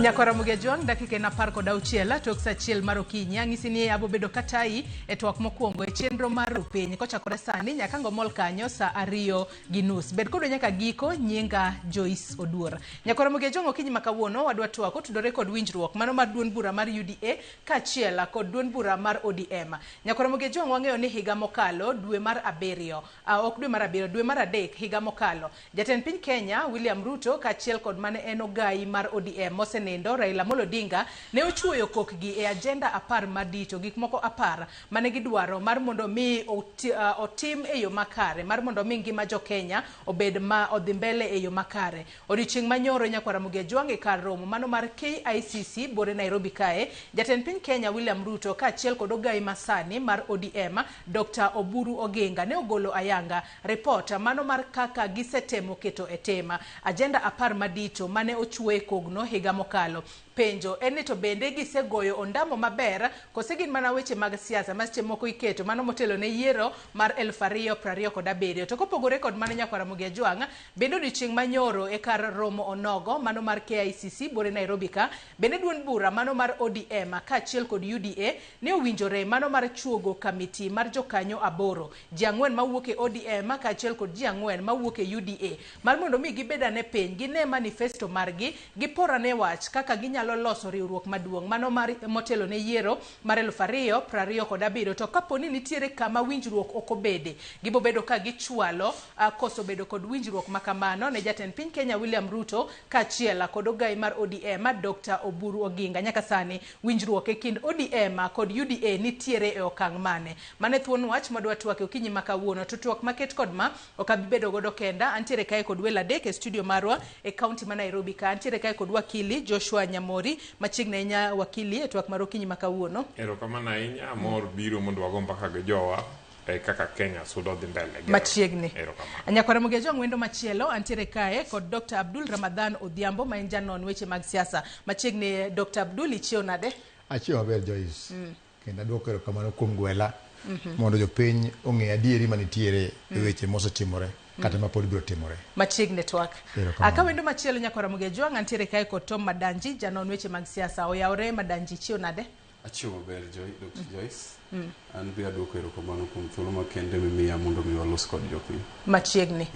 Nyakora Mugejuang dakika na par kod auchiel tok sa achiel mar okinyi ang'isi ni abo bedo katai e twak mokwongo e chenro mar piny kochakore sani nyaka ngomol kanyo sa 2:30. Bed kodwa nyaka giko nyinga Joyce Oduor. Nyakora Mugejuang okinyi makawuono wadwa twako tudore kod winjruok mano mar duond bura mar UDA kaachiel kod duond bura mar ODM. Nyakora Mugejuang wang'eyo ni higa mokalo dwe mar abiriyo dwe mar adek higa mokalo jatend piny Kenya William Ruto kaachiel kod mane en ogai mar ODM Mosenendo Raila Amolo Odinga ne ochuoyo kokgi e agenda 10 madito gik moko 10 mane gidwaro mar mondo mi otim e yo makare mar mondo mi ngima jo Kenya obed ma odhi mbele e yo makare. Odiochieng' manyoro Nyakora Mugejuang e kar romo mano mar KICC bore Nairobi kae jatend piny Kenya William Ruto kaachiel kod ogai masani mar ODM Dr. Oburu Oginga ne ogolo ayanga report mano mar kaka gisetemo keto e tema agenda 10 madito mane ochuoye kogno higa mokalo. Penjo en ni to bende gisegoyo ondamo maber kose gin mana weche mag siasa ma seche moko iketo mano motelo ne yiero mar 2027 to kopogore kod mano Nyakora Mugejuang bende odiochieng' manyoro e kar romo onogo mano mar KICC bore Nairobi ka bende duond bura mano mar ODM kaachiel kod UDA ne owinjore mano mar chuogo kamiti mar jokanyo 8 ji 4 mawuok e ODM kaachiel kod ji 4 mawuok e UDA mar mondo mi gibedane piny gine manifesto margi giporane wach kaka ginyalo loso riwruok maduong' mano mar motelo ne yiero mar 2027 to kaponi nitiere kama winjruok okobede gibo bedo ka gichwalo koso bedo kod winjruok makamano ne jatend piny Kenya William Ruto kaachiel kod ogai mar ODM Dr. Oburu Oginga. Nyaka sani winjruok e kind ODM kod UDA nitiere e okang' mane thuon wach madwa twak okinyi makawuono to twak maket kod ma okabibedo godo kenda antiere kae kod wela dek e studio marwa e county ma Nairobi ka antiere kae kod wakili Joshua Nyamori machiegni nya wakili e twak mar okinyi makawuono. Erokamano ahinya amor biro mondo wago mbaka gi jowa kaka Kenya sudo dhi mbele machiegni. Nyakora Mugejuang wendo machielo antiere kae kod Dr. Abdul Ramadhan Odhiambo ma en janon weche mag siasa machiegni. Dr. Abdul ichio nade? Achio maber Joyce. Kendo adwoko erokamano kuom gwela mondo jopiny ong'e adieri manitiere e weche mosetimore kata ma pod biro timore machiegni twak. Aka wendo machielo Nyakora Mugejuang antiere kae kod Tom Madanji janon weche mag siasa oyawre. Madanji chio nade? Achio maber Dr. Joyce. An bi adwoko erokamano kuom thuolo makende mimiya mondo mi walos kod jopiny machiegni.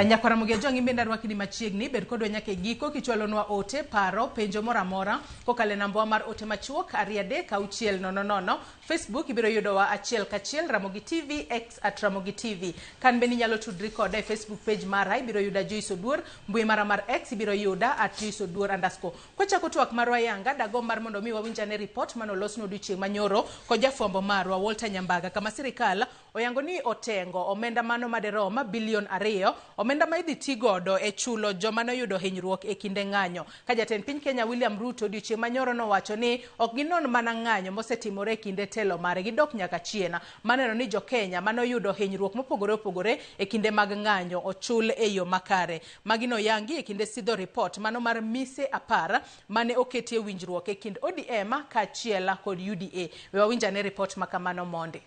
Nyakora Mugejuang imbe rwaki ni machiegni bed kodwa nyaka giko kichwalonwa ote paro penjo moramora kokale namba mar ote machuok 23600. Facebook ibiro yudowa achiel kachiel Ramogi TV X @Ramogi TV. Kan beni nyalo tudri koda e Facebook page mara ibiro yuda Joyce Oduor, mbui mara mar X ibiro yuda @JoyceOduor_. Kochako twak marwa yanga dago mar mondo mi wawinjane report mano losno odiochieng' manyoro ko jafwambo marwa Walter Nyambaga kama sirikal oyango ni otengo omenda mano maderoma bilion 2 omenda ma idhi tigodo e chulo joma noyudo hinyruok e kinde ng'anyo ka jatend piny Kenya William Ruto odiochieng' manyoro nowacho ni ok ginon mana ng'anyo mosetimore e kinde telo mare gidok nyaka chiena maneno ni jo Kenya manoyudo hinyruok mopogore opogore e kinde mag ng'anyo ochul e yo makare. Magino yangi e kinde sidho report mano mar mise 10 mane oketie winjruok e kind ODM kaachiel kod UDA. We wawinjane report makamano monde.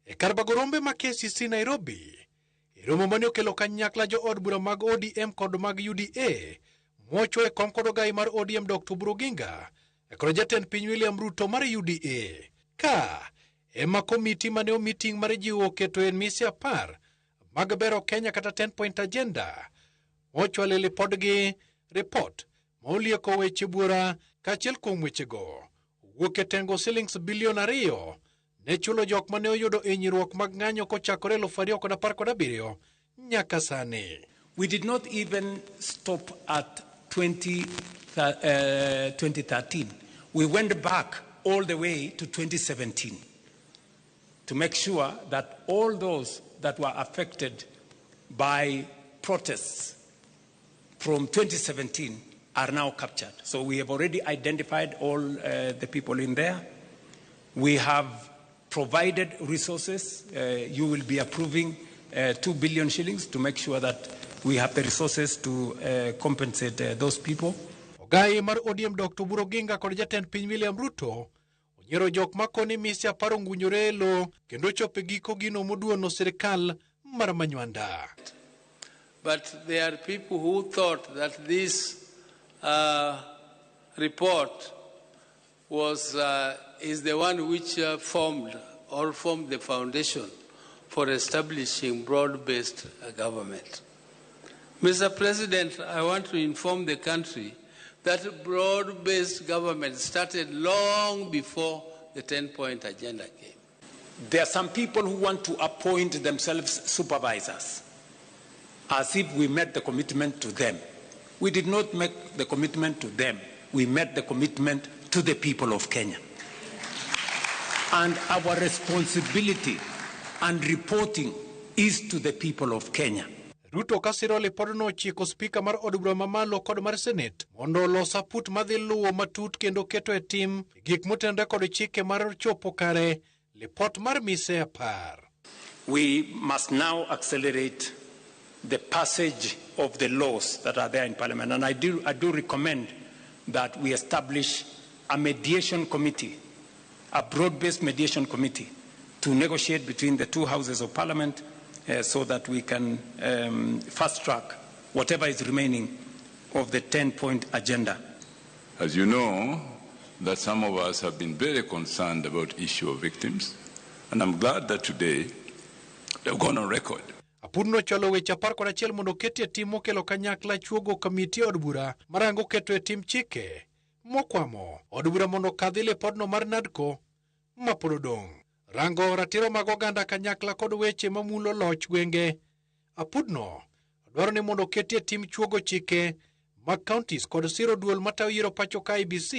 E kar bagorombe ma KCC Nairobi, romo mane okelo kanyakla jo od bura mag ODM kod mag UDA, mocho e kom kod ogai mar ODM Dr. Oburu Oginga, e kod jatend piny William Ruto mar UDA. Ka ema komiti mane o meeting mar jiwo keto en mise 10 mag bero Kenya kata 10-point agenda, mocho alele podgi report maulieko weche bura kaachiel kuom wechego wuok e tengo shillings bilion 2 ne chulo jok mane oyudo hinyruok mag ng'anyo kochakore 2017 nyaka sani. We did not even stop at 2013. We went back all the way to 2017 to make sure that all those that were affected by protests from 2017 are now captured. So we have already identified all the people in there. We have provided resources. You will be approving 2 billion shillings to make sure that we have the resources to compensate those people. Ogai mar ODM Dr. Oburu Oginga kod jatend piny William Ruto onyiero jok makoni mise 10 ngunyore lo kendo chope giko gino moduono sirikal mar manywanda. But there are people who thought that this report is the one which formed the foundation for establishing broad-based government. Mr. President, I want to inform the country that broad-based government started long before the 10-point agenda came. There are some people who want to appoint themselves supervisors, as if we met the commitment to them. We did not make the commitment to them. We met the commitment to the people of Kenya. And our responsibility and reporting is to the people of Kenya. Ruto kasiro lipodno chiko spika mar od bura mamalo kod mar Senate mondo los aput madhi luwo matut kendo keto e tim gik motende kod chike mar chopo kare lipot mar mise apar. We must now accelerate the passage of the laws that are there in Parliament, and I do recommend that we establish a mediation committee, a broad-based mediation committee, to negotiate between the two houses of Parliament so that we can fast-track whatever is remaining of the 10-point agenda. As you know, that some of us have been very concerned about the issue of victims, and I'm glad that today they've gone on record. Apudno cholo weche apar kod achiel mondo ketie tim mokelo kanyakla chuogo komiti od bura marango keto e tim chike mokwamo od bura mondo kadhi lipodno mar NADCO mapod odong'. Rango ratiro mag oganda kanyakla kod weche mamulo loch gwenge. Apudno dwaro ni mondo ketie tim chuogo chike mag counties kod siro duol matayo yiero pacho ka IBC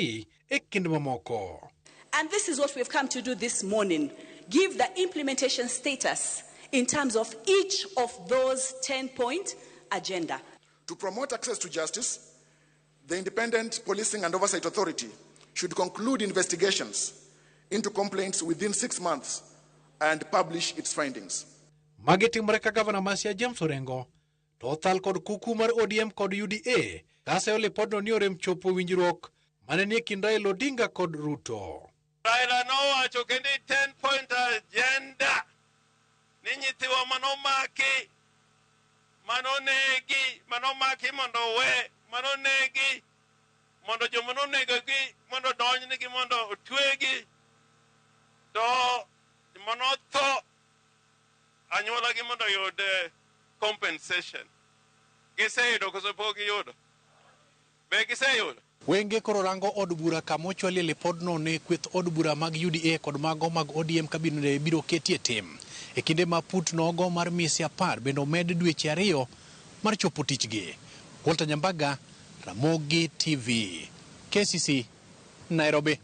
e kind mamoko. And this is what we've come to do this morning. Give the implementation status in terms of each of those 10-point agenda. To promote access to justice, the Independent Policing and Oversight Authority should conclude investigations into complaints within 6 months and publish its findings. Mageti mreka Governor Masia James Orengo, total kod kuku mar ODM kod UDA, kase ole podno ni orem chopo winjruok manenie kind Raila Odinga kod Ruto. Raila nowacho kendi 10-point agenda ni nyithiwa manomaki mondo we manonegi mondo jomanonegi mondo donjnegi mondo otwegi to monotho anyuolagi mondo yud compensation. Giseyudo koso pok giyudo? Be giseyudo? Wenge koro rango od bura kamochwalie lipodno ne kweth od bura mag UDA kod mago mag ODM kabinede biro ketie tim. E kinde ma put nogo mar mise apar bende omed dweche 2 mar chopo tichgi. Walter Nyambaga, Ramogi TV, KCC, Nairobi.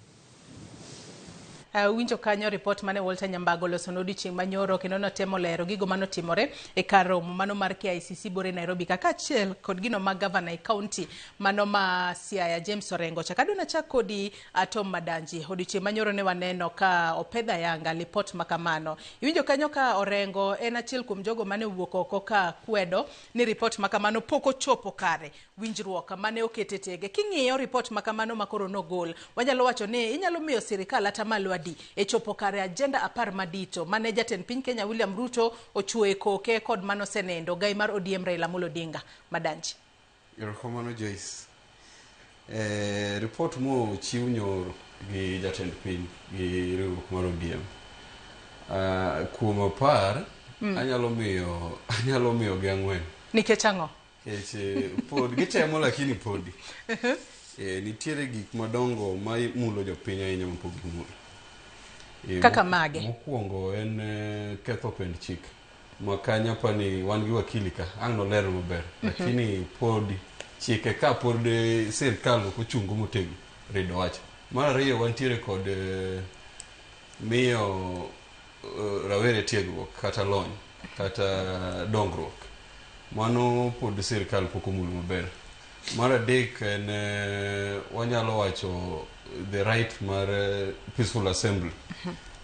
Winjo kanyo report mane Walter Nyambago loso odiochieng' manyoro kendo notemo lero gigo manotimore e kar romo mano mar KICC bore Nairobi kaka achiel kod gino mag governor e county mano ma Siaya James Orengo. Chakadona chakodi Tom Madanji odiochieng' manyoro ne waneno ka opedha yanga report makamano. Winjo kanyo ka Orengo en achiel kuom jogo mane wuok oko ka kwedo ni report makamano poko chopo kare winjruok mane oketetege. King'iyo report makamano makoro nogol, wanyalo wacho ni inyalo miyo sirikal atamalo e chopo kare agenda apar madito mane jatend piny Kenya William Ruto ochue koke kod mano senendo gai mar ODM Raila Odinga. Madanji. Erokamano Joyce. Report mo chiw nyoro gi jatend piny gi riwruok mar ODM. Kuom apar anyalo miyo gi 4. Nikech ang'o? Pod gitemo lakini podi. Nitiere gik madongo ma mulo jopiny ahinya mapok gimulo. Kaka mage? Mokwongo en ketho pend chik. Makanya pani wan gi wakili ka ang' nolero maber. Lakini pod chike ka pod sirkal ok ochungo motegno rido wacho. Mar ariyo wantiere kod miyo rawere tiegruok kata lony kata dongruok. Mano pod sirkal pok omulo maber. Mar adek en wanyalo wacho the right mar peaceful assembly.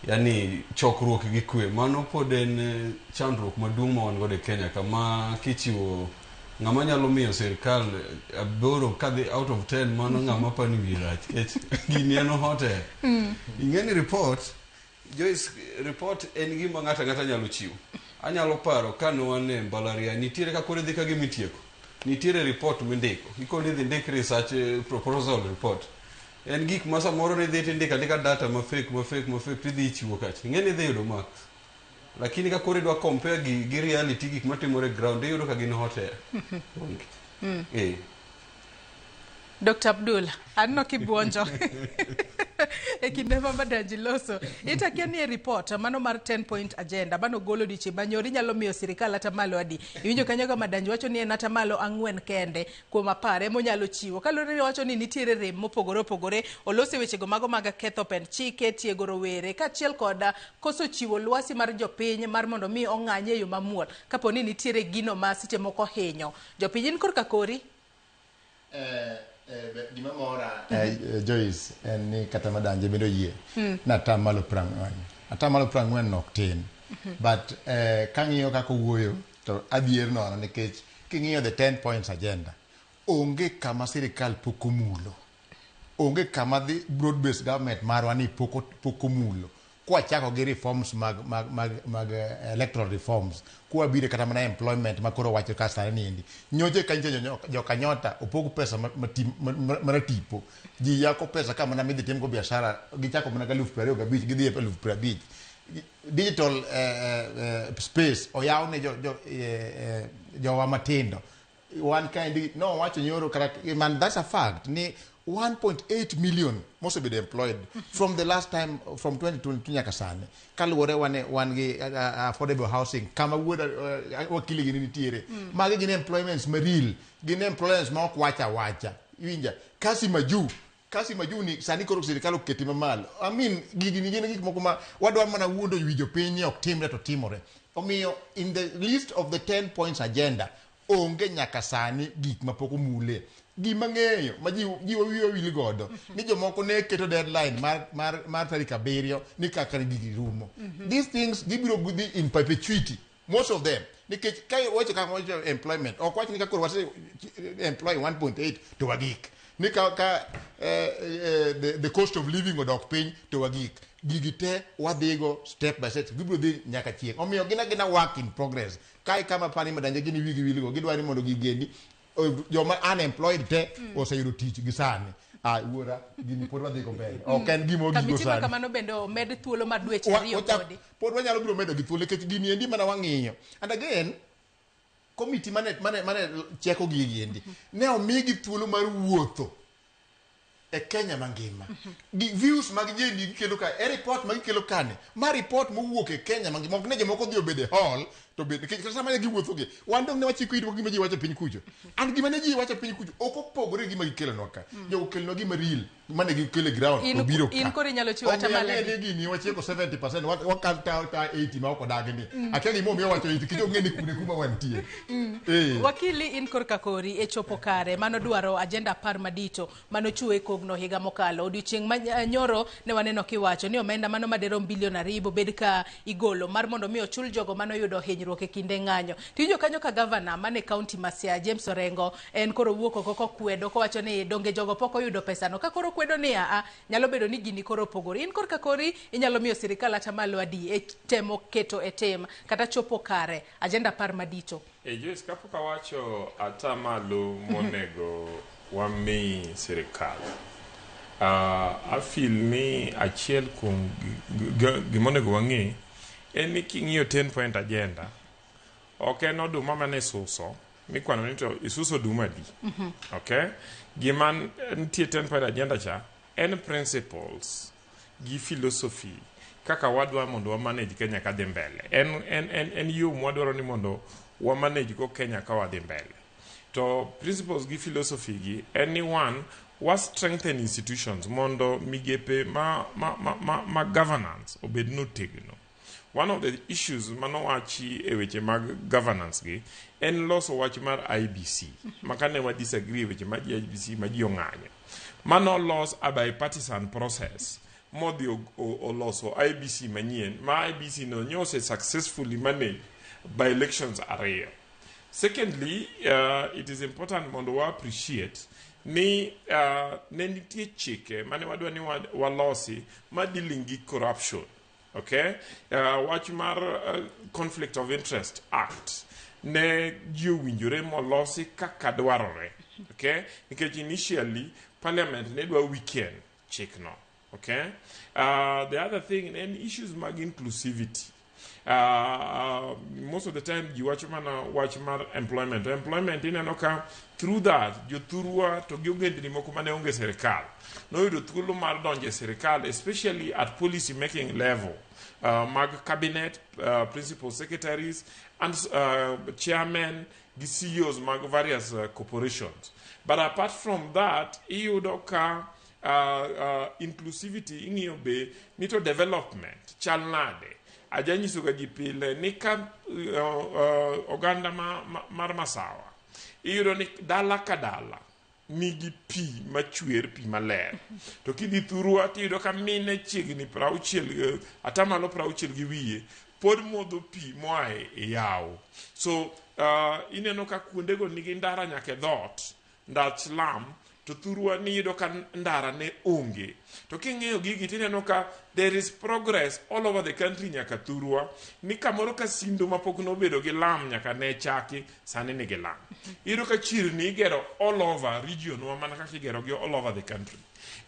Yani chokruok gi kwe. Mano pod en chandruok maduong' ma wan godo e Kenya kama kichiwo ng'ama nyalo miyo sirkal aboro kadhi out of 10 mano ng'ama pani wirach kech gini en hotel. Ingeni report Joyce report en gima ng'ata nyalo chiwo. Anyalo paro kano wan e mbalariany nitiere ka kore dhi ka gimitieko. Nitiere report mindiko. Ikoni dhi ndik research proposal report. En gik ma samoro ne dhi tindika data ma fake tidhi chiwo kacha. Ing'e ni dhi yudo marks. Lakini ka koro idwa compare gi reality gik matimore ground iyudo ka gin hot air. Dr. Abdul, anno kibuonjo. E kinde ma Madanji loso. Itakia ni report mano mar 10-point agenda mano golo dichi banyori nyalo miyo sirikal ata malo adi. Iwinjo kanyo ka Madanji wacho ni en ata malo 4 kende kuom 10 monyalo chiwo. Kalore wacho ni nitiere rem mopogore opogore olose wechego mago mag ketho pen chike tiego rowere kaachiel koda koso chiwo lwasi mar jopiny mar mondo mi ong'anye yo mamuol kapo ni nitiere gino ma seche moko hinyo. Jopiny in korka kori gima mora Joyce en ni kata Madanji bedo yie na atamalo 40. Atamalo 40 nok tin. But kang'iyo kako wuoyo to adier nono nikech king'iyo the 10 points agenda onge kama sirikal pokomulo. Onge kama the broad based government marwa ni pokomulo. Kwa chako gi reforms mag electoral reforms kwa bire kata mana employment makoro wacho kasa nindi nyoje kanje joka nyota opogo pesa mana tipo ji yako pesa kama na midhi tim go biashara gichako mana 25,000 gidhi 50,000 digital space oyaw ne jo wa matindo one kind no wacho nyoro kata man that's a fact ni 1.8 million must be employed from the last time from 2022 nyaka sani kaluwore wan gi affordable housing kama wuoda wakili gini nitiere magi gin employments maril gin employments ma ok wacha iwinja kasi maju ni sani koro sirikal oketi mamalo I mean gini gin gik moko ma wadwa mana wuondo wijo piny ok timre to timore omiyo in the list of the 10 points agenda onge nyaka sani gik mapoko mule gima ng'eyo ma jiwo wil godo ni jomoko ne keto deadline mar tarik 7 ni kaka gigi rumo these things gibiro gudhi in perpetuity most of them nikech kai wacho kaka wacho employment ok wach ni kaka wase employ 1.8 to wagik ni ka the cost of living odok piny to wagik gigi te wadhigo step by step gibiro dhi nyaka chieng' omiyo gina work in progress kai kama pani Madanji gini wigi wilgo gidwani mondo gigeni joma unemployed te oseyudo tich gi sani wuora gini pod wadhi mbele ok en gimo gigo kamitima sani kamano bende omed thuolo mar dweche 2 kodi pod wanyalo biro medo gi thuolo nikech gini endi mana wang'iyo and again committee mane cheko gigi endi ne omigi thuolo mar wuotho e Kenya mangima gi views mag jendi gikelo ka report mag gikelo kane ma report mowuok e Kenya mangima ok ne jomoko dhi obede hall to bed kech kata sama giwuotho gi wan dong ne wachiko itwa gima ji wacho piny kucho and gima ne ji wacho piny kucho ok opogore gima gikelo noka jo kelno gima real mane gikelo ground to biro ka in kori nyalo chiwo ata mala ne gini wachiko 70% wakata 80 ma ok dagi ni akeli mo miyo wacho it kijo ngeni kune kuma wantie wakili in korka kori e chopo kare mano dwaro agenda 10 madito mano chue kogno higa mokalo odiochieng' manyoro ne waneno kiwacho ni omenda mano madero bilion 2 bed ka igolo mar mondo mi ochul jogo mano yudo hinyruok e kinde ng'anyo tijo kanyo ka governor mane county Masia James Orengo en koro wuoko koko kwedo ko wacho ni donge jogo poko yudo pesa no ka koro kwedo ni nyalo bedo ni gini koro pogore in korka kori inyalo miyo sirikal ata malo adi e temo keto e tem kata chopo kare agenda 10 madito Joyce kapoka wacho ata malo monego wami sirikal I feel ni achiel kuom gimonego wang'e en ni king'iyo 10 point agenda ok en oduma mane suso mikwano ni to isuso oduma di okay giman nitie 10 point agenda cha en principles gi philosophy kaka wadwa mondo wa manage Kenya ka dhi mbele en yo mwadwaro ni mondo wa manage go Kenya ka wadhi mbele to principles gi philosophy gi anyone was strengthen institutions mondo migepe ma governance obed no tegno. One of the issues mano wachi e weche mag governance gi en loso wach mar IBC makane wa disagree weche mag IBC ma ji ong'anyo mano los a bipartisan process modi o loso IBC manyien ma IBC no nyose successfully managed by elections area. Secondly, it is important mondo wa appreciate ni ne nitie chike mane wadwa ni walosi ma dealing gi corruption. Okay, wach mar conflict of interest act ne ji winjore molosi kaka dwarore. Okay, because initially parliament ne dwa weekend chikno. Okay? The other thing, and issues mag inclusivity. Most of the time you watch employment in anoka through that you thurua to gyugendni moko mane onge serikal no yudo thuolo mar donje serikal, especially at policy making level, mag cabinet, principal secretaries and chairmen, the CEOs mag various corporations. But apart from that, iyudo ka inclusivity ing'iyo be nito development chal nade. Ajanyiso ga ji pile ni ka oganda mar Masawa iyudo ni dala ka dala nigi pi machwer, pi maler. To kidhi thurua tiyudo ka mine chiegni 60 atamalo 60 gi wiye pod modho pi moae e yawo. So ineno ka kuondego nigi ndara nyaka e dhot ndach lam, to thurua niyudo ka ndara ne onge. To king'iyo gigi tineno ka there is progress all over the country nyaka thurua, ni kamoro ka sindo mapok nobedo gi lam nyaka ne chaki sani nigi lam. Iyudo ka chirni igero all over region wa mana kaka igero gi all over the country.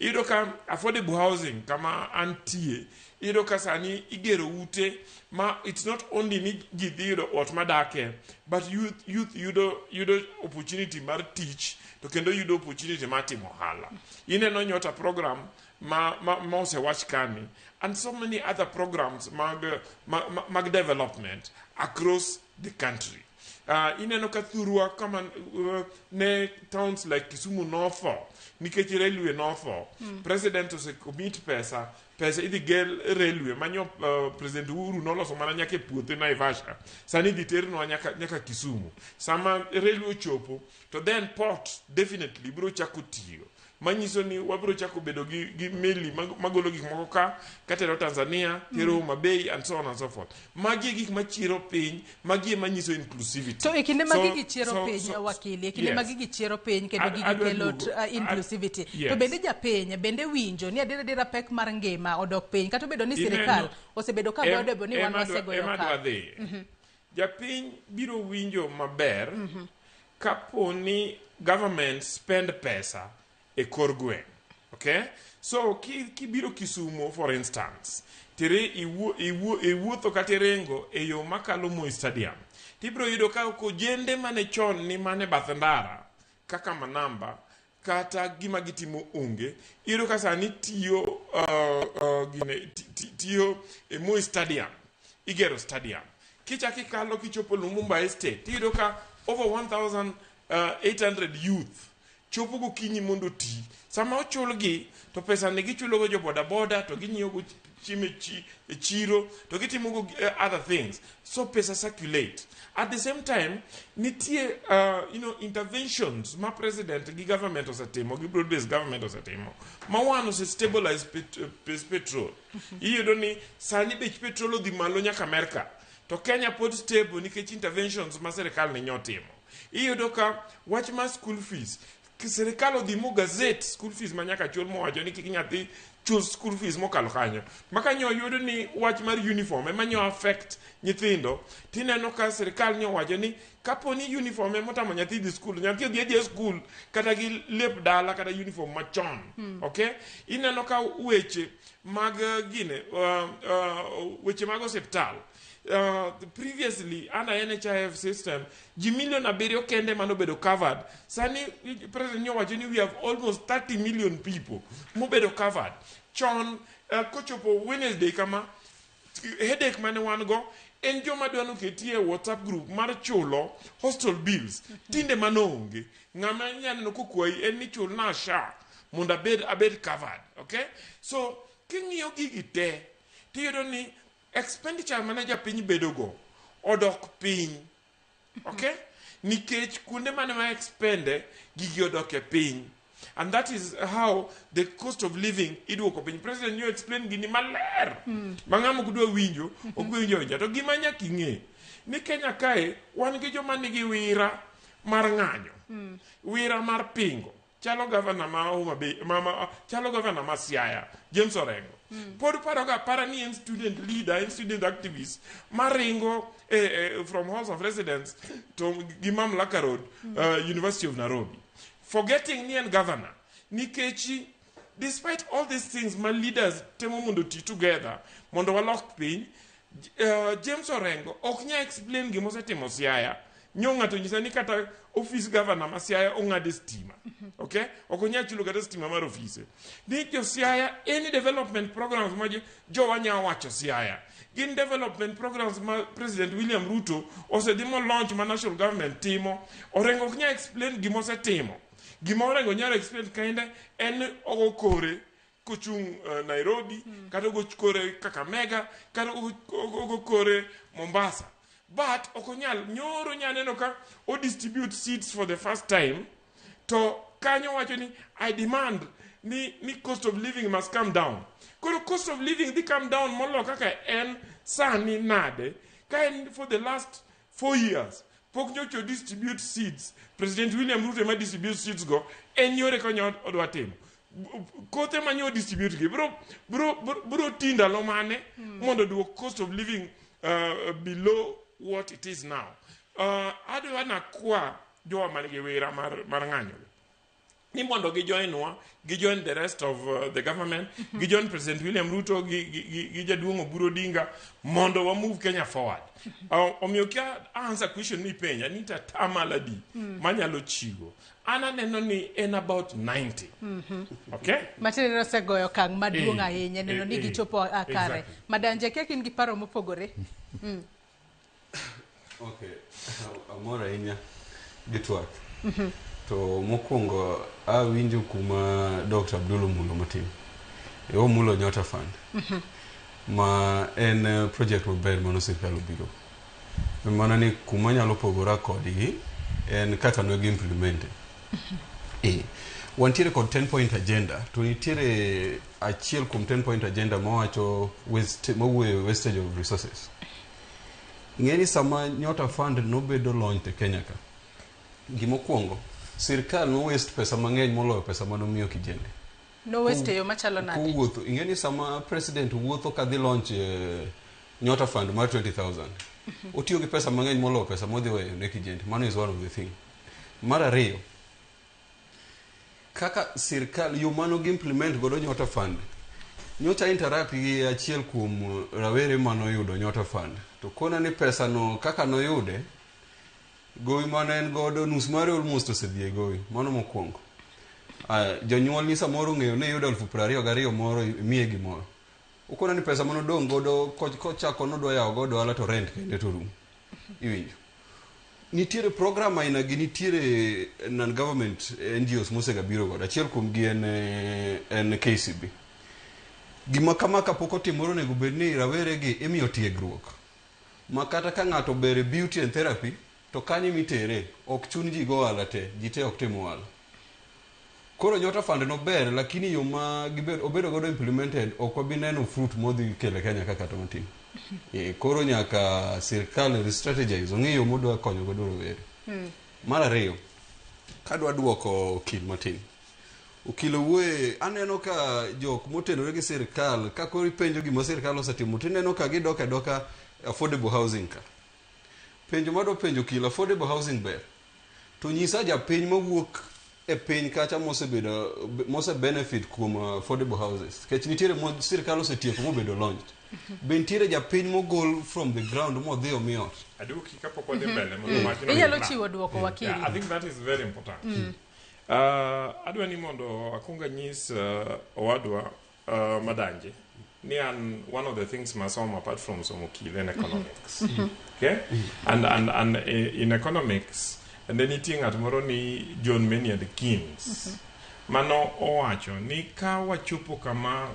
Iyudo ka affordable housing kama antie, iyudo ka sani igero ute ma it's not only ni ji dhi yudo ot madake, but youth yudo opportunity mar teach, to kendo yudo opportunity mar timo ohala. Ineno nyota program ma osewach kani, and so many other programs mag development across the country. Ineno ka thurua kama ne towns like Kisumu notho nikech railway notho. President ose commit pesa idhi gel railway manyo President Uhuru noloso mana nyaka e puothe Naivasha, sani dhi terno nyaka Kisumu. Sama railway chopo to then port definitely biro chako tiyo, manyiso ni wabiro chako bedo gi meli magolo gik moko ka katero Tanzania, tero Mabei and so on and so forth. Magi gik machiro piny, magi manyiso inclusivity. So ekinde magi gichiro piny wakili, ekinde magi gichiro piny kendo gigi kelo inclusivity. To bende japiny bende winjo ni adira pek mar ngima odok piny, kata bedo ni sirikal osebedo ka godo ni wan wasegoyo ka. Japiny biro winjo maber kaponi government spend pesa e kor gweng. Okay? So kibiro Kisumu for instance, tere iwuotho kata rengo e yo makalo Moi Stadium, tibiro yudo ka kojende mane chon ni mane bath ndara kaka manamba kata gima gitimo onge, iyudo ka sani tiyo e Moi Stadium, igero stadium. Kichaki kalo kichopo Lumumba Estate, iyudo ka over 1,800 youth chopo gokinyi mondo ti. Sama ochulgi to pesa ne gichulo go jo boda to ginyieo go chime e chiro to gitimo go other things. So pesa circulate. At the same time, nitie interventions ma president gi government osetimo, gi broad-based government osetimo, ma one ose stabilize petrol. Iyudo ni sani bech petrol odhi malo nyaka Amerika, to Kenya pod stable nikech interventions ma serikal ne nyotimo. Iyudo ka wach ma school fees, serikal odhimo gazette school fees manyaka chul mowacho ni kik nyathi chul school fees mokalo kanyo. Makanyo yudo ni wach mar uniform emanyo affect nyithindo. Tineno ka serikal nyo wacho ni kaponi uniform emotamo nyathi dhi school, nyathi odhi school kata gi lep dala kata uniform machon. Okay? Ineno ka weche mag weche mag hospital. Previously under NHIF system ji million 7 kende manobedo covered. Sani President nyowacho ni we have almost 30 million people mobedo covered. Chon kochopo Wednesday kama headache mane wan go en joma dwano ketie WhatsApp group mar chulo hostel bills. Tinde manonge ngama nyanno kokwai en ni chul na sha mondo abed covered. Okay? So king'iyo gigi te tiyudo ni expenditure manager piny bedo go odok piny. Okay? Nikech kuonde mane ma expende gigi odok e piny. And that is how the cost of living iduoko piny. President you explain gini maler. Mang'amo kudwa winjo, winjo. To gima nyaka ing'e ni Kenya kae wan gi joma nigi wira mar ng'anyo. Wira mar pingo. Chalo governor chalo governor ma Siaya, James Orengo. Pod para ni en student leader, en student activist, maringo from House of Residence to Gimam Laka Road, University of Nairobi. Forgetting ni en governor, nikechi despite all these things, my leaders temo mondo ti together, mondo walok piny, James Orengo ok nya explain gimo setimo Siaya. Nyonga to nyisa ni kata office governor ma Siaya ong'ade stima. Okay? Ok onya chulo kata stima mar office. Ni jo Siaya any development programs ma jo wanya wacho Siaya. Gin development programs ma President William Ruto osedimo launch ma national government timo. Orengo ok nya explain gimo setimo. Gimo Orengo nya explain kainde en ogokore kuchung Nairobi, kata ogokore Kakamega, kata ogokore Mombasa. But okonyal nyoro nyaneno ka o distribute seats for the first time to kanyo wacho ni I demand ni cost of living must come down. Koro cost of living they come down molo kaka en sani nade ka for the last 4 years pok nyocho distribute seats. President William Ruto ma distribute seats go en yore konyo odwa timo. Kote manyo distribute gi bro tinda lo mane mondo do cost of living below what it is now. Adu wana kwa jowa manige wera mar ng'anyo. Ni mondo gi join the rest of the government, gi join President William Ruto, gi jaduong' Oburu Odinga, mondo wa move Kenya forward. Omiyo kia answer question ni penya, nita tamaladi, manyalo chigo. Ana neno ni en about 90. Okay? Matini rose goyo kang maduong' ahinya, neno ni gichopo akare. Madanje kekin gi paro mopogore. Okay, amora ahinya gi TWAK. To mokwongo awinjo kuma Dr. Abdul Mulo matin. Mulo Nyota Fund. Ma en project maber mano sirkal obiro. Mana ni kuma nyalo pogora kodgi en kaka no gi implement. Wantiere kod 10-point agenda. To nitiere achiel kuom 10-point agenda mawacho wastage of resources. Ngeni sama Nyota Fund nobedo launch e Kenya ka. Gimokwongo sirkal no waste pesa mang'eny moloyo pesa mano miyo kijende. No waste yo machalo nade. Kuwuotho ingeni sama president wuotho ka dhi launch Nyota Fund mar 20,000. Otiyo gi pesa mang'eny moloyo pesa modhi weyo ne kijende. Mano is one of the thing. Mar ariyo, kaka sirkal yo mano gi implement godo Nyota Fund. Nyocha interact gi achiel kuom rawere mano yudo Nyota Fund. To kona ni pesa no kaka no yude gowi mano en godo nus mare almost osedhi gowi mano mokwongo. Jonyuol ni samoro ng'eyo ne yudo 22,000 moro miye gimoro. Ukona ni pesa mano dong godo kochako nodwa yawo godo ala to rent kende to rum. Iwinjo. Nitiere program aina gi nitiere non government NGOs mosega biro godo. Achiel kuom gi en KCB. Gima kama kapok otimoro nego bedni rawere gi imiyo tiegruok. Makata ka ng'ato bere beauty and therapy to kanyi mitere ok chun ji go ala te ji te ok timo wala. Koro Nyota Fund no ber lakini yo ma obedo godo implemented ok wabi neno fruit modhi kele Kenya kaka to matin. Koro nyaka sirkal re-strategize ong'eyo modwa konyo godo rawere. Mar ariyo, kadwa duoko okil matin. Okilo wuoye aneno ka jok motenore gi sirkal ka koro ipenjo gima sirkal osetimo tineno ka gidoka affordable housing ka. Penjo mado penjo okil affordable housing ber. To nyisa japiny mawuok e piny kacha mose benefit kuom affordable houses. Kech nitiere sirkal osetieko mobedo launched. Ben nitiere japiny mogol from the ground modhi omiot. Aduki kapok wadhi mbele mondo wachno. Inyalo chiwo duoko wakili. I think that is very important. Adwa ni mondo akunga nyis owadwa Madanje ni an one of the things masom apart from somokil in economics. Okay? And in economics and then eating at moro ni John Maynard Keynes. Mano owacho ni ka wachopo kama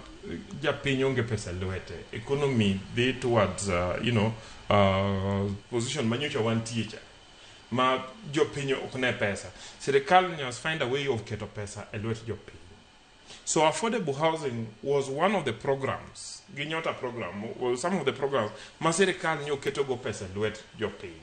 japiny onge pesa lwete economy they towards position manyocha wantie cha ma jopiny ok ne pesa. Sirikal must find a way of keto pesa e lwet jopiny. So affordable housing was one of the programs. Ginyota program was some of the programs. Ma sirikal nyo keto go pesa lwet jopiny.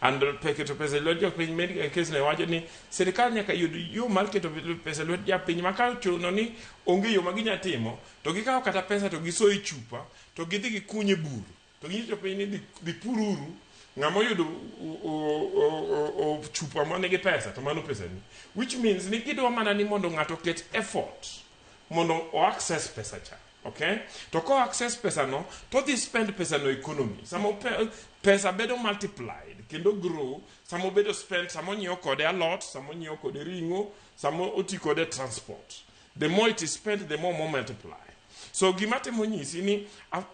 And keto pesa lwet jopiny made case na wacho ni sirikal nyaka yo mar keto pesa lwet jopiny maka chuno ni onge yo maginya timo to gikawo kata pesa to giso e chupa to gidhi gikunye buru. To ginyo jopiny ni di pururu ngamo yudo chupa manigi pesa to mano pesa ni, which means ni gidwa mana ni mondo ng'ato ket effort mondo o access pesa cha, okay? To ko access pesa no, to this spend pesa no economy. Samo pesa bedo multiplied, kendo grow, samo bedo spend, samo nyio kode a lot, samo nyio kode ringo, samo oti kode transport. The more it is spent, the more multiply. So gimate monyisi ni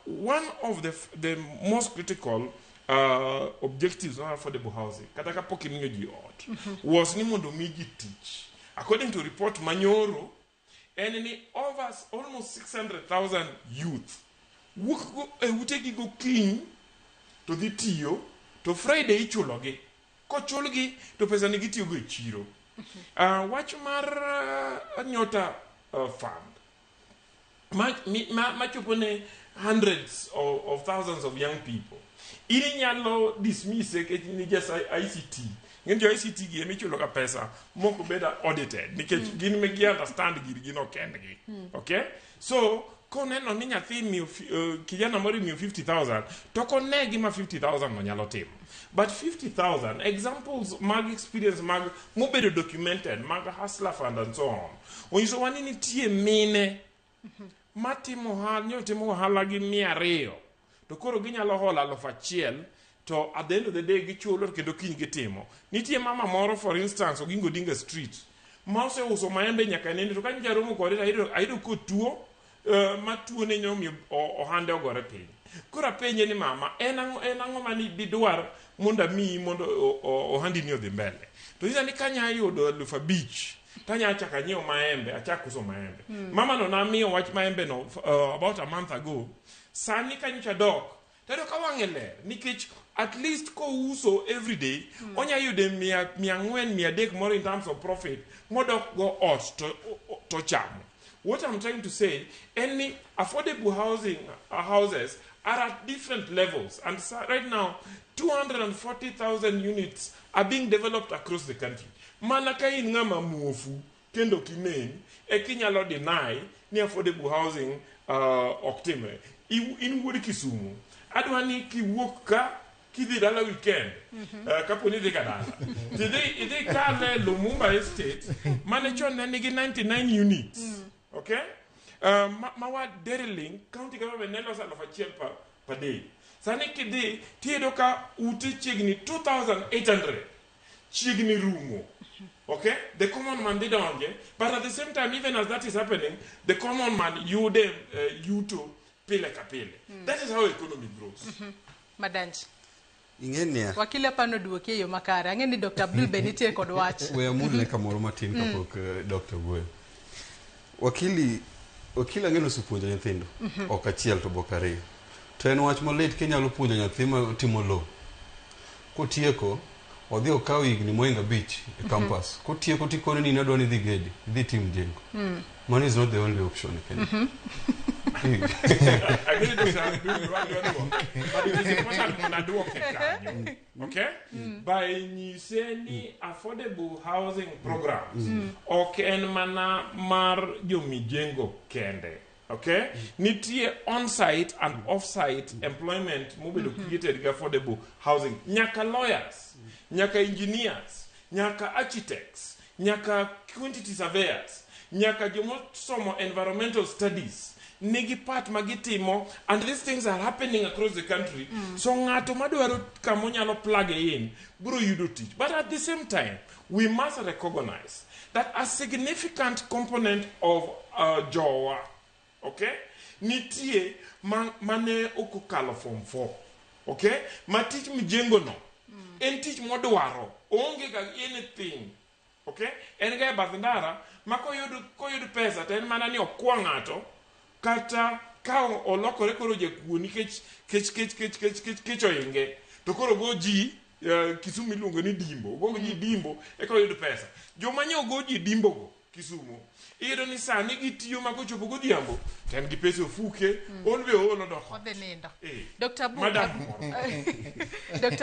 one of the most critical objectives of affordable housing, kataka poki minyo ji ot, was ni mondo miji teach. According to report Manyoro, and in almost 600,000 youth utegi go clean to the tiyo to Friday ichulogi. Ko chulgi to pesa ni gitiyo go chiro. Wach mar nyota fund. Machopone hundreds of thousands of young people. Ili nyalo dismiss ni just ICT. Ngenjo ICT gi emichulo ka pesa moko beda audited nikech gin me gi understand gin okendgi. Okay? So koneno ni nyathi kijana moro miyo 50,000 to konegi ma 50,000 no nyalo timo. But 50,000 examples mag experience mag mobedo documented mag hustler fund and so on. Onyiso wanini tie mine timo hala gi 200 to koro ginyalo hola 1,000 to at the end of the day gichulo kendo kiny gitimo. Nitie mama moro for instance Ogingo Dinga Street ma oseuso maembe nyaka nende to kanya romo kode ayudo ko tuo ma tuo ne nyomi ohande ogore piny. Kora penje ni mama en ang'o mani didwar mondo mi mondo ohandi ni odhi mbele. To hiza ni kanya ayudo 5,000 tanya chaka nyiewo maembe achak uso maembe. Mama no namiyo wach maembe no about a month ago. Sani kanyicha dok tado ka wang'e nikech at least ko uso every day onya yude 400 more in terms of profit modok go ot to chamo. What I'm trying to say, any affordable houses are at different levels, and right now 240,000 units are being developed across the country. Manaka in ngama muofu kendo kineni kinyalo deny ni affordable housing oktime in wuri Kisumu adwani kiwuok ka kidhi dala weekend kapo ni dhi kadala idhi kale Lumumba Estate mane chon ne nigi 99 units. Okay? Mawa Dairyling county government nelos 1,000 per day. Sani kidhi tiedo ka uti chiegni 2,800 chiegni rumo. Okay? The common man did on but at the same time, even as that is happening, the common man yuto pile kapile. That is how economy grows. Madanji. Ingenia. Wakili apano duoke yo makare. Angeni Dr. Abdul Benite kod wach. We amudle kamoro matin kapok Dr. Gwe. Wakili angeno supuonja nyithindo. Ok achiel to bokare. To en wach molit kenyalo puonjo nyathi ma timo lo. Kotieko odhi okaw higni moinga beach e campus. Kotieko tikone ni nadwani dhi gedi, dhi tim jengo. Money is not the only option. I mean, but it is important okay? By any affordable housing programs, okay, mana mar jomijengo kende. Okay? Nitie on-site and off-site employment mobedo created affordable housing. Nyaka lawyers, nyaka engineers, nyaka architects, nyaka quantity surveyors, nyaka jomo somo environmental studies. Nigi part magitimo, and these things are happening across the country. So ngato madwaro kamonyalo plug in, bro yudo tich. But at the same time, we must recognize that a significant component of Jowa, okay, nitie mane okokalo form 4, okay, matich mjengo no, en tich modwaro, onge ga anything, okay, en ga bazindara, koyudo pesa, ten mana ni okwa ngato, kata kao olokore koro jekuo nikech kech oyenge to koro goji Kisumu iluongo ni dimbo goji dimbo eko yudo pesa joma nyo goji dimbo go Kisumu iyudo ni sani gitiyo makochopo godhiambo ten gi pesa ofuke onbe olo doko odhe nindo. Dr.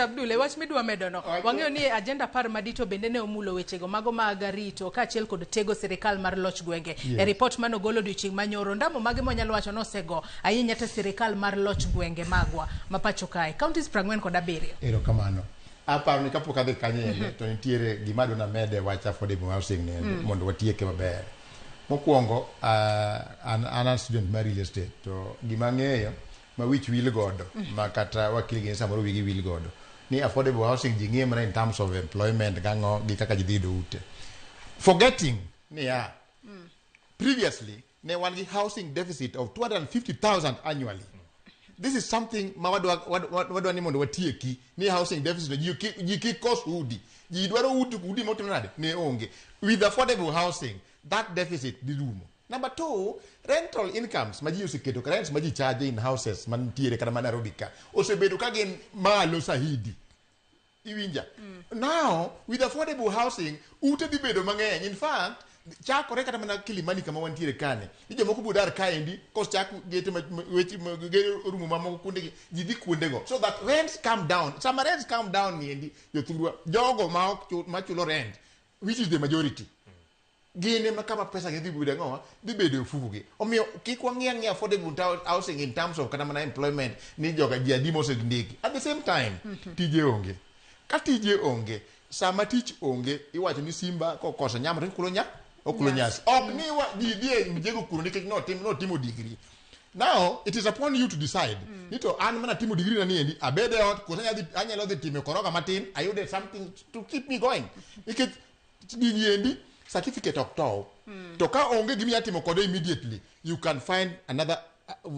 Abdul wach midwa medono wang'eyo ni agenda par madito bende ne omulo wechego mago mag rito kaachiel kod tego sirikal mar loch gwenge. E report mano golo odiochieng' manyoro ndamo mage monyalo wacho nosego ahinya te sirikal mar loch gwenge magwa mapacho kae counties 47. Erokamano. Aparo ni kapok adhi kanye to nitiere gima dona mede wach affordable housing ne mondo watieke maber. mokwongo an student mar real estate to gima ng'eyo ma wich wil godo ma kata wakil gi samoro wigi wil godo ni affordable housing ji ng'e mana in terms of employment gang'o gi kaka ji dhi yudo ute, forgetting ni previously ne wan gi housing deficit of 250,000 annually. This is something ma wadwa ni mondo watieki ni housing deficit ji ki cost udi ji dwaro udi motimo nade ne onge. With affordable housing that deficit di rumo. Number 2, rental incomes ma ji oseketo rents ma ji charge in houses man tiere kata man Nairobi ka osebedo ka gin malo sahidi iwinja. Now with affordable housing ute dhi bedo mang'eny. In fact chakore kata mana Kilimani kama wantiere kane ije moko budar kaendi kos chak gete weche rumo mamoko kunde ji dhi kuonde go so that rents come down. Some rents come down niendi jothurwa jogo ma chulo rent which is the majority gine makama pesa gi dhi bude ng'owa dhi bedo fugi. Omiyo kik wang'e affordable housing in terms of kata mana employment ni joga ji adi mose ndiki. At the same time tije onge ka tije onge sama tich onge iwacho ni simba kokoso nyamre okulo nyasi ok ni wa didie mjego kuro nikech no timo degree. Now it is upon you to decide nito an mana timo degree na niendi abede ot kosa anyalo dhi time koroga matin ayude something to keep me going nikech niendi certificate of tow to ka onge gimi atimo kode immediately you can find another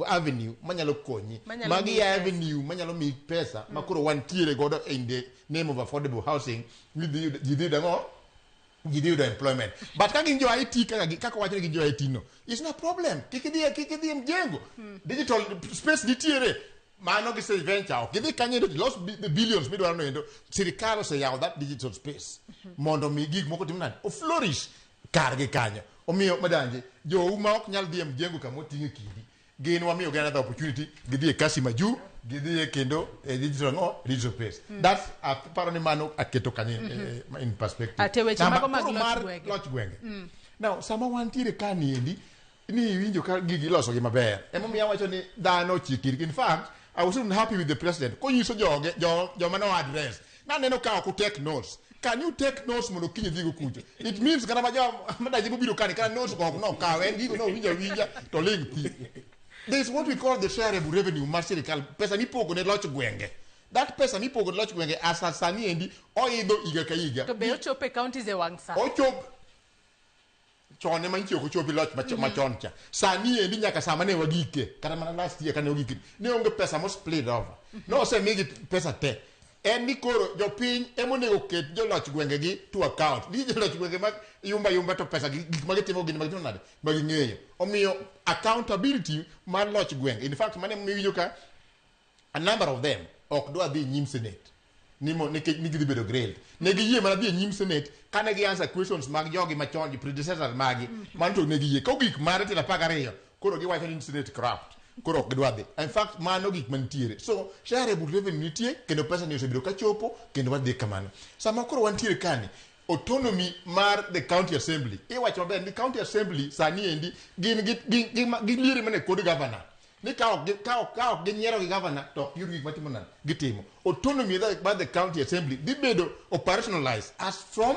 avenue manyalo konyi magi avenue manyalo mi pesa makoro wantiere godo in the name of affordable housing you do the employment. But kaka injo IT kaka wacho ni injo IT no it's no problem. Kikidhi mjengo digital space nitiere mano gi say venture kidhi kanye lost the billions midwaro no endo sirikal ose yawo that digital space mondo mi gig moko timna o flourish karge kanya. Omiyo madanje jo uma ok nyal dhi mjengo kama otinge kidi gin wamiyo gana the opportunity gidhi kasi maju gidhi kendo digital space. That's a paroni mano aketo kanye in perspective. Ateweche mago mag loch gwenge. Now sama wantiere kani endi ni winjo ka gigi loso gi maber. Emomiyo wacho ni dhano chikiri. In fact I was even happy with the president. Konyiso joma no address. Na neno ka ok take notes. Can you take notes mondo kinyi dhigo kucho? It means kana madaji biro kani kana notes ko no kawe gigo no winja to link thi. There is what we call the shareable revenue masirikal pesa nipogo ne loch gwenge. That pesa nipogo ne loch gwenge asasani endi oidho iga ka iga. To be ochope counties e wangsa. Ochop chone manchi ko chopi loch machon cha. Sani endi nyaka sama ne wagike kata mana last year kana wagike. Ne onge pesa mo split over. No se migi pesa te. En ni koro jopiny emonego ket joloch gwenge gi to account. Ni joloch gwenge mag yumba to pesa gik magitimo gin magitimo nade maging'eyo. Omiyo accountability mar loch gwenge. In fact mane miyo ka a number of them ok dwa dhi nyim senate nimo nikech nigi bedo grilled. Ne giyie mana dhi nyim senate kane gi answer questions mag jogi machon gi predecessors magi man to ne giyie ko gik mare tila 12 koro giwacho ni senate corrupt. Koro gidwa dhi. In fact mano gik mantiere. So shareable revenue nitie kendo pesa ni osebedo ka chopo kendo wadhi kamano. Sama koro wantiere kani autonomy mar the county assembly. Iwacho maber ni county assembly sani endi gin liere mane kod governor. Ni ka ok ginyiero gi governor to yur gik matimo nan gitimo. Autonomy by the county assembly dhi bedo operationalized as from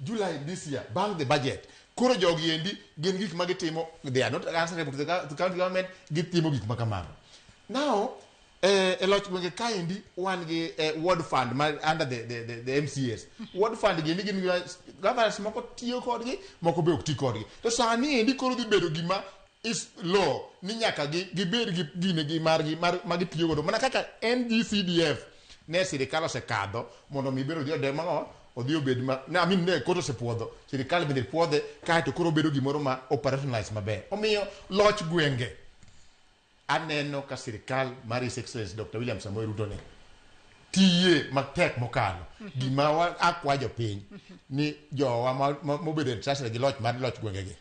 July this year bang the budget. Koro jogi endi gin gik magitimo they are not answerable to the county government gitimo gik makamago. Now loch gwenge ka endi wan gi ward fund under the MCAs. Ward fund gini gin governors moko tiyo kodgi moko be ok ti kodgi. To sani endi koro dhi bedo gima is law ni nyaka gibed gi gine gi margi magitiyo godo mana kaka NGCDF ne sirikal osekadho mondo mi bedo de mango odhi obed na amin ne koto se puodho sirikal bende puodhe kae to koro bedo gimoro ma operationalize maber. Omiyo loch gwenge aneno ka sirikal mar His Excellency Dr. William Samoei Ruto ne tiye matek mokalo gima akwa jopiny ni jowa mobedo interested gi loch mar loch gwenge gi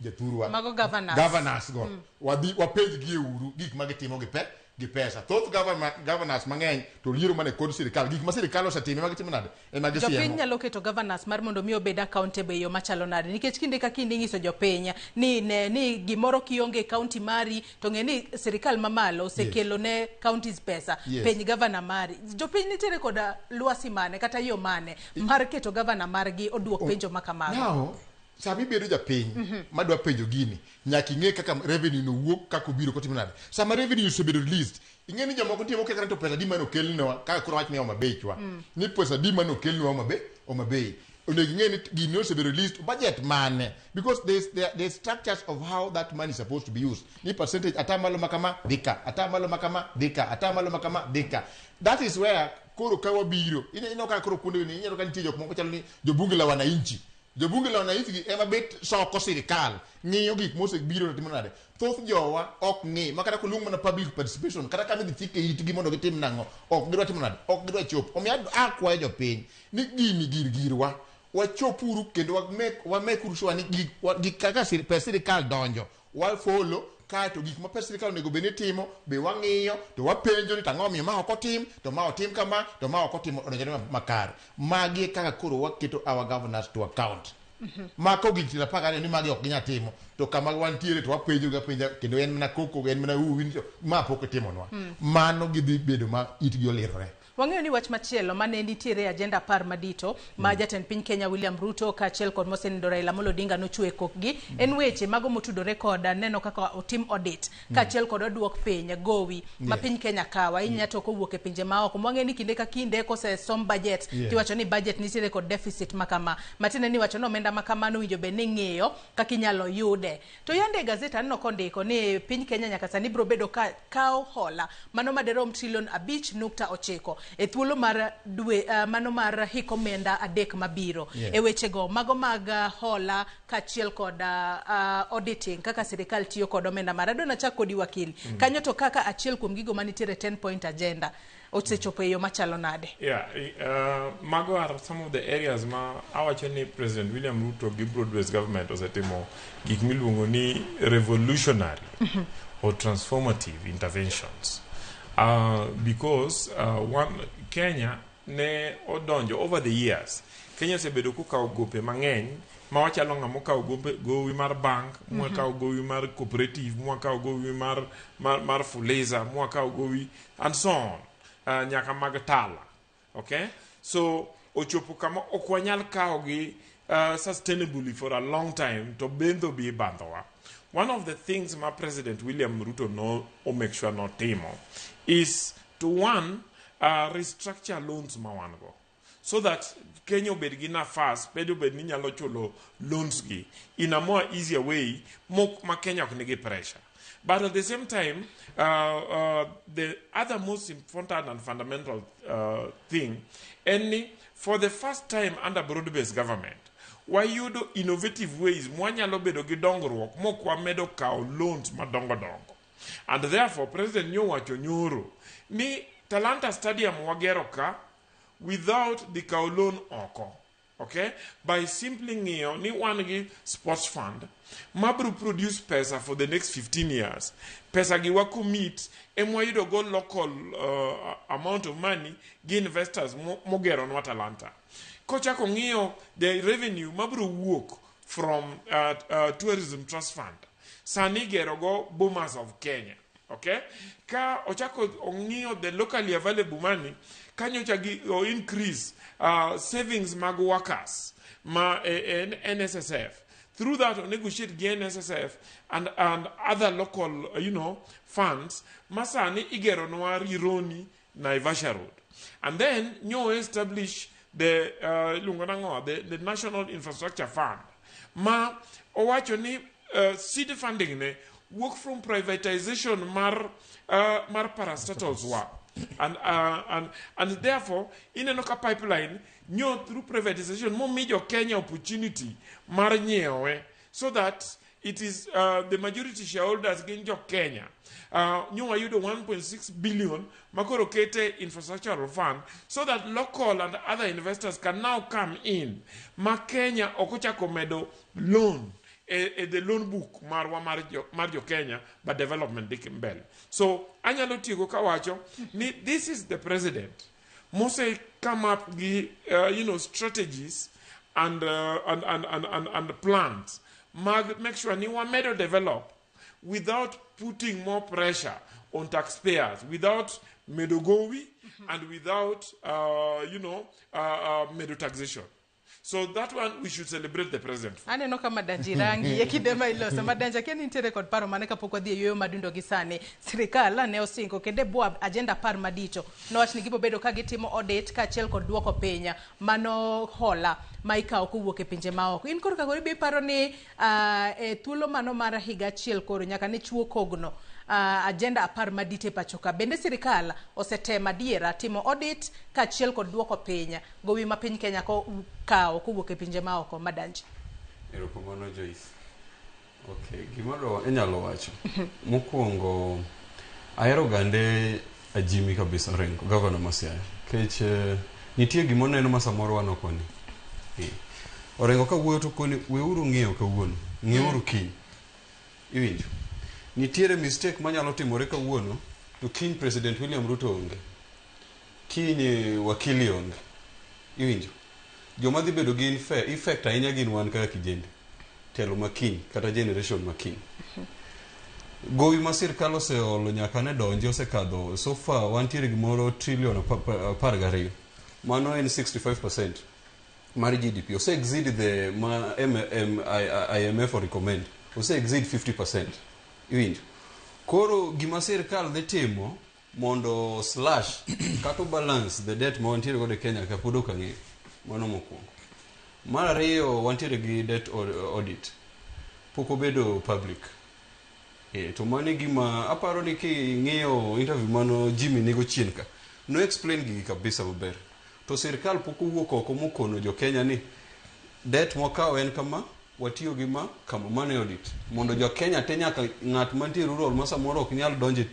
jothurwa mago governors go wapenj gi uru gik magitimo gi pesa. Thoth governors mang'eny to liero mane kod sirikal gik ma sirikal osetime magitimo nade ema gisiemo. Jopiny nyalo keto governors mar mondo mi obed accountable yo machalo nade nikech kinde ka kinde ng'iso jopiny ni gimoro kionge county mari to ng'e ni sirikal mamalo osekelo ne counties pesa peny governor mari. Jopiny nitiere koda luasi mane kata yo mane mar keto governor margi oduok penjo makamago. Now Sami bedo japiny madwa penjo gini nyaka ing'e kaka revenue no wuok kaka obiro kotimo nade. Sama revenue osebedo released ing'e ni jomoko timo kaka to pesa di mano kelnwa kaka koro wach ni Homa Bay chwa ni pesa di mano kelnwa Homa Bay onego ing'e ni gini osebedo released budget mane because there's structures of how that money is supposed to be used ni percentage atamalo makama dhika atamalo makama dhika atamalo makama dhika. That is where koro kawa biro ino kaka koro kuonde ni inyo kan tiyo jok moko chalo ni jobunge la wananchi gi ema bet soko sirikal ng'iyo gik mosebiro to timo nade. Thoth jowa ok ng'i makata koluong mana public participation kata ka midhi chike itgi mondo gitim nang'o ok gidwa timo nade ok gidwa chopo. Omiyo akwayo jopiny ni gini girwa wachopuru kendo wamekuru sure ni gik kaka pes sirikal donjo wafolo kato gik ma pes sirikal onego bed ni timo be wang'iyo to wapenjo ni tang'o miyo ma ok otim to ma otim kama to ma ok otim odonjore makare. Magi kaka koro waketo our governors to account. Mako gik tila paka ni magi ok ginya timo to kama wantiere to wapenjo kendo en mana koko en mana winjo ma pok timonwa. Mano gidhi bedo ma itgi olirore. Wang'eyo ni wach machielo mane nitiere agenda par madito ma jatend piny Kenya William Ruto kaachiel kod mosenindo Raila Amolo Odinga nochwe kokgi en weche mago motudore kod neno kaka otim audit kaachiel kod oduok piny gowi ma piny Kenya kawa inya to kowuok e pinje maoko. Wang'eyo ni kinde ka kinde kosesom budget tiwacho ni budget nitiere kod deficit makama matine ni wacho ni omenda makamano winjo be ni ng'eyo kaka inyalo yude. To yande gazeta aneno kondiko ni piny Kenya nyaka sani biro bedo ka kawo hola mano maderom trilion 5.9 e thuolo mar dwe mano mar hiko omenda adek mabiro e wechego mago mag hola kaachiel kod auditing kaka sirikal tiyo kod omenda mar adona chak kodi wakili kanyo to kaka achiel kuom gigo manitiere 10 point agenda osechopo e yo machalo nade. Mago are some of the areas ma awacho ni President William Ruto gi broad-based government osetimo gik miluongo ni revolutionary or transformative interventions. Because Kenya ne odonjo over the years. Kenya osebedo kukawo gope mang'eny ma wachalo ng'ama okawo gowi mar bank, mwakawo gowi mar cooperative, mwakawo gowi mar Fuliza, mwakawo gowi and so on. Nyaka mag tala. Okay? So ochopo kama ok wanyal kawo gi sustainably for a long time to bendo bi bandhowa. One of the things my President William Ruto make sure not timo is to restructure loans mawango so that Kenya obed gi nafas bedo bed ni nyalo chulo loans gi in a more easier way ma Kenya ok nigi pressure. But at the same time, the other most important and fundamental thing, for the first time under broad-based government, wayudo innovative ways mwanyalo bedo gi dongruok mokwa medo kawo loans madongo. And therefore, President nyowacho nyoro ni Talanta Stadium wagero ka without the kawo loan oko. Okay? By simply ng'iyo ni wan gi sports fund mabro produce pesa for the next 15 years. Pesa gi wa commit emwayudo go local amount of money gi investors mogero nwa Talanta. Kochako ng'iyo the revenue mabro wuok from tourism trust fund. Sani gero go boomers of Kenya. Okay? Ka ochako ng'iyo the locally available money kanyo chagi increase savings mag workers ma NSSF. Through that negotiate the NSSF and other local funds masani igero nwa Rironi Naivasha Road. And then nyo establish the the National Infrastructure Fund. Ma owacho ni seed funding ne work from privatization mar parastatals wa. And therefore, in a pipeline, through privatization, more major Kenya opportunity mar nyewe, so that it is the majority shareholders in Kenya. Ayudo 1.6 billion makoro kete infrastructural fund, so that local and other investors can now come in. Ma Kenya okocha komedo loan. The loan book marjo Kenya but development dikimbele. So anyalo tigo kawacho ni this is the president must come up with strategies and plans make sure ni wamedo develop without putting more pressure on taxpayers, without medogowi and without medo taxation. So that one, we should celebrate the president. Aneno kama Madanji rangi ya kidema iloso. Madanji kia nintere kod paro maneka poko dhie yoyo madundo gisane. Sirikal ne osingo kende bua agenda par madito. Nowach ni gibo bedo ka gitimo audit ka achiel kod duoko penya. Mano hola ma ikawo kowuok e pinje maoko. In koro kagori be paro ni thuolo mano mar higa achiel koro nyaka ne chuo kogno. Agenda apar madite pachoka. Bende sirikal osetema diera timo audit ka achiel kod duoko penya. Gowi ma piny Kenya ko kao kowuok e pinje maoko. Madanji. Erokamano Joyce. Okay, gimoro inyalo wacho. Mokwongo ahero gande ajimi kabisa Orengo, governor Masiaya. Kech nitie gimoneno ma samoro wan ok wani. Orengo ka wuoyo to koni weuru ng'eyo kawuono, ng'euru kiny. Iwinjo. Nitiere mistake manyalo timore kawuono to kiny President William Ruto onge. Kiny wakili onge. Iwinjo. Joma dhi bedo gi effect ahinya gin wan kaka kijende. Telo makiny kata generation makiny. Gowi ma sirkal oseolo nyaka ne donji osekadho so far wantiere gimoro trillion 12. Mano en 65% mar GDP. Ose exceed the IMF recommend. Ose exceed 50%. Iwinjo. Koro gima sirkal dhi timo mondo slash kata balance the debt ma wantiere godo e Kenya ka pod ok ang'eyo. Mano mokwongo. Mar ariyo wantiere gi debt audit. Pok obedo public. To mane gima aparo ni king'iyo interview mano Jimmy nego chien ka. No explain gigi kabisa maber. To sirkal pok owuok oko mokono jo Kenya ni debt mwakawo en kama watiyo gi ma kama mane audit. Mondo jo Kenya te nyaka ng'at mantie rural ma samoro ok nyal donje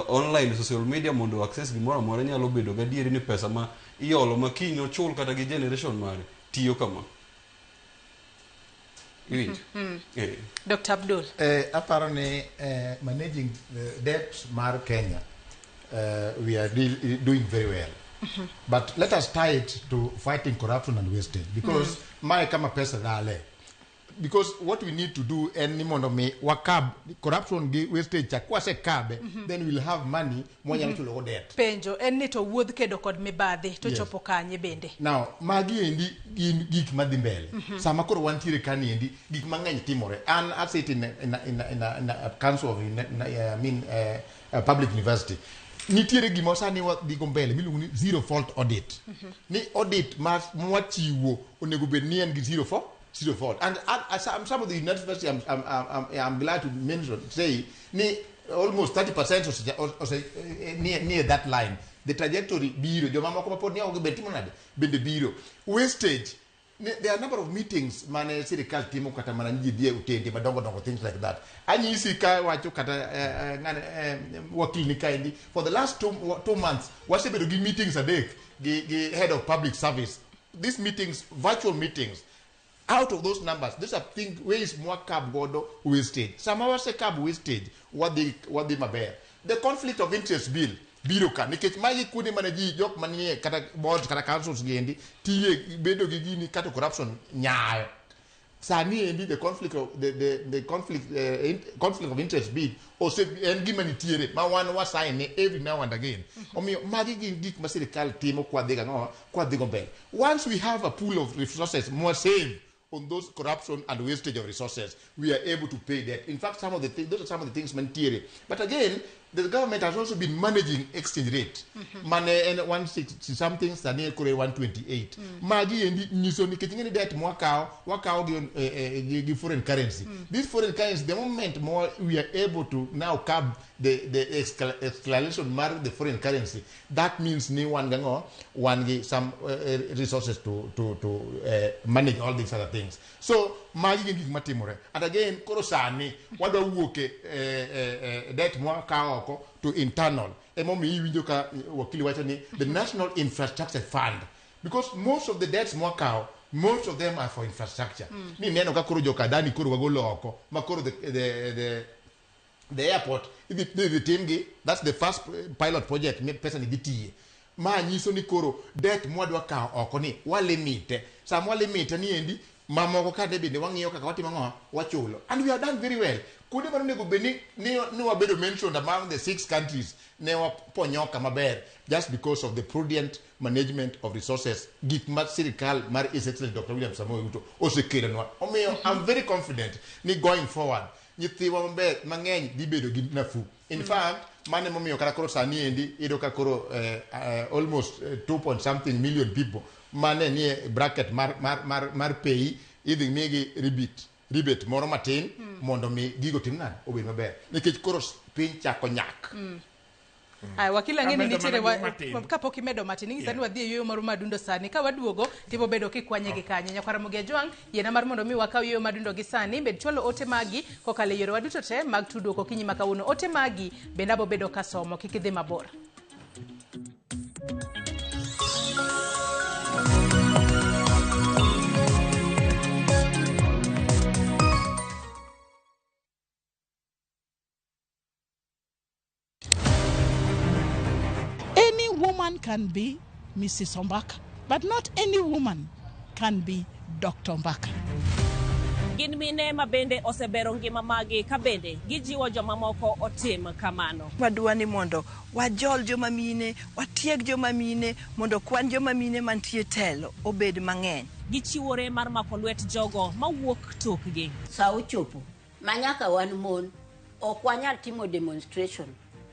online social media mondo access gimoro amora nyalo bedo gadieri ni pesa ma iolo ma kiny ochul kata gi generation mare tiyo kama. Dr. Abdul. Aparo ni managing debt mar Kenya, we are doing very well. But let us tie it to fighting corruption and wastage because my kama pesa dale. Because what we need to do any mondo me wakab corruption wastage chakwa se kabe then we'll have money monya to logo debt. Penjo enni to wuodh kedo kod mibadhi to chopo kanye bende. Now magi endi gik madhi mbele. Sama koro wantiere kani endi gik mang'eny timore. And I sit in a council of public university. Nitiere gima sani wadhigo mbele miluongo ni zero fault audit. Ni audit mwachiwo onego bed ni en gi zero fault. And some of the universities I'm glad to mention say ni almost 30% or say near that line. The trajectory biro joma moko mapod ni ok betimo nade bende biro. Wastage. There are a number of meetings mane sirikal timo kata mana nji die utende madongo things like that. Anyisi ka wacho kata wakil ni kaindi for the last 2 months wasebedo gi meetings adek gi head of public service. These meetings, virtual meetings. Out of those numbers, these are things where is more cab godo wastage. Some of us say cab wastage. What they maber. The conflict of interest bill. Biroka. Nikech magi kuni manaji jok manie kata board kata councils giendi tiye bedo gini kata corruption nyayo. Sani endi the conflict of the conflict of interest bill ose engi manitiere ma wan wasign every now and again. Omiyo magi gik masirikal timo kwa dhigo mbele. Once we have a pool of resources more saved on those corruption and wastage of resources, we are able to pay debt. In fact, those are some of the things manitiere. But again, the government has also been managing exchange rate. Mane and 160 something, Sani Kure 128. Magi and Niso Nikitini debt wakao give foreign currency. This foreign currency, the moment more we are able to now curb the escalation mar the foreign currency, that means ni one give some resources to manage all these other things. So magi give matimore. And again, Korosani, what do we debt wakao to internal. The National Infrastructure Fund. Because most of the debts most of them are for infrastructure. The airport, that's the first pilot project person in ma nyiso ni koro debt mwadwa kao oko ni walimite. Samwa limite ni endi mamoko ka debinde wang'iyo kaka watimo ng'o wachulo, and we have done very well. Kude mano nego beni ni wabedo mentioned among the 6 countries ne waponyoka maber just because of the prudent management of resources gik mar sirikal mar His Excellency Dr. William Samoei Ruto osekelonwa. Omiyo I'm very confident ni going forward nyithiwa maber mang'eny dhi bedo gi nafu. In fact, mane momiyo kara koro sani endi ido ka koro almost 2 million people mane nie bracket mar pay idhi migi rebate moro matin mondo mi gigo timnan obed maber nikech koro piny chako nyak. Ai wakila ngeni nitiere kapok imedo matin ngisani wadhi eyo mar madundo sani ka waduogo tipo bedo kikwanye gi kanye nyakwara Mugia Jwang yena mar mondo mi wakaw yo madundo gi sani bed cholo ote magi kokale yoro waduto te mag tudo ko kinyi makawuno ote magi benabo bedo kasomo kikidhi mabor. Woman can be Mrs. Ombaka, but not any woman can be Dr. Ombaka. Gin mine mabende osebero ngima magi kabende gijiwo joma moko otim kamano. Wadwani mondo wajol joma mine, watieg joma mine mondo kwan joma mine mantie telo obed mang'eny. Gichiwore mar mako lwet jogo mawuok tokgi. Sa ochopo manyaka wan mon ok wanyal timo demonstration.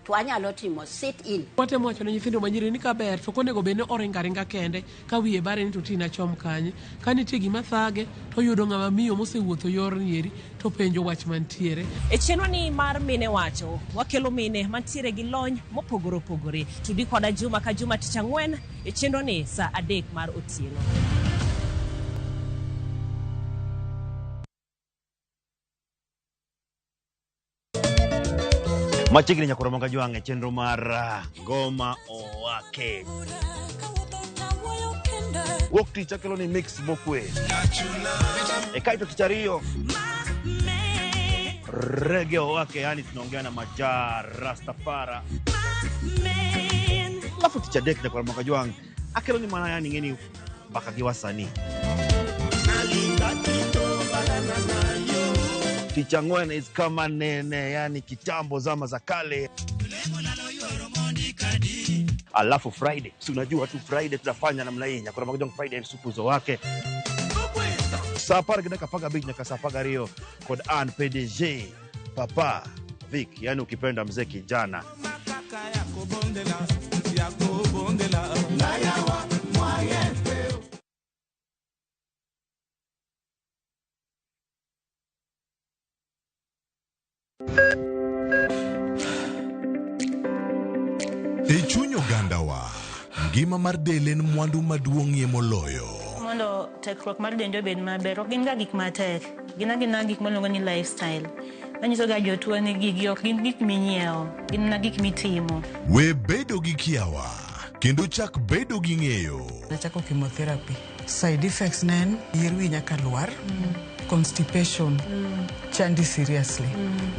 Twanyalo timo sit in. Watemo wacho ne nyithindo manyiri ni kaber to konego bene oringa kende ka wiye bare ni to tina chom kanye ka nitie gima thage to yudo ng'ama miyo mosewuotho yor nieri to penjo wach mantiere. E chenro ni mar mine wacho wakelo mine mantiere gi lony mopogore opogore tudi koda juma ka juma tich ang'wen e chenro ni sa 3 mar otieno. Machiegni nyakwara Mugia Jwang e chenro mar Goma Owake. Wuok tich akelo ni mix mokwe. E kaito tich ariyo Reggae Owake, yani tunaongea na Majar Rastafara. Alafu tich adek nyakwara Mugia Jwang akelo ni mana yani ngeni mpaka kiwasani. Ticha ngwen is kama nene, yani kitambo zama za kale. Alafu Friday, si unajua tu Friday tunafanya namna hii. Nyakwara Mugia Jwang Friday supuzo wake. Sapara kidaka paga beach na sapaga Rio kod an PDG Papa Vic, yani ukipenda mzee kijana. E chuny oganda wa ngima mar del en mwandu maduong'ie moloyo. Mondo tekruok mar dende obed maber ok gin ga gik matek, gin gik miluongo ni lifestyle. Manyiso ga jotuo ni gigi ok gin gik minyiewo, gin gik mitimo. We bedo gi kiawa kendo chak bedo gi ng'eyo. Nachako chemotherapy. Side effects nen yier wi nyaka lwar, constipation, chandi seriously.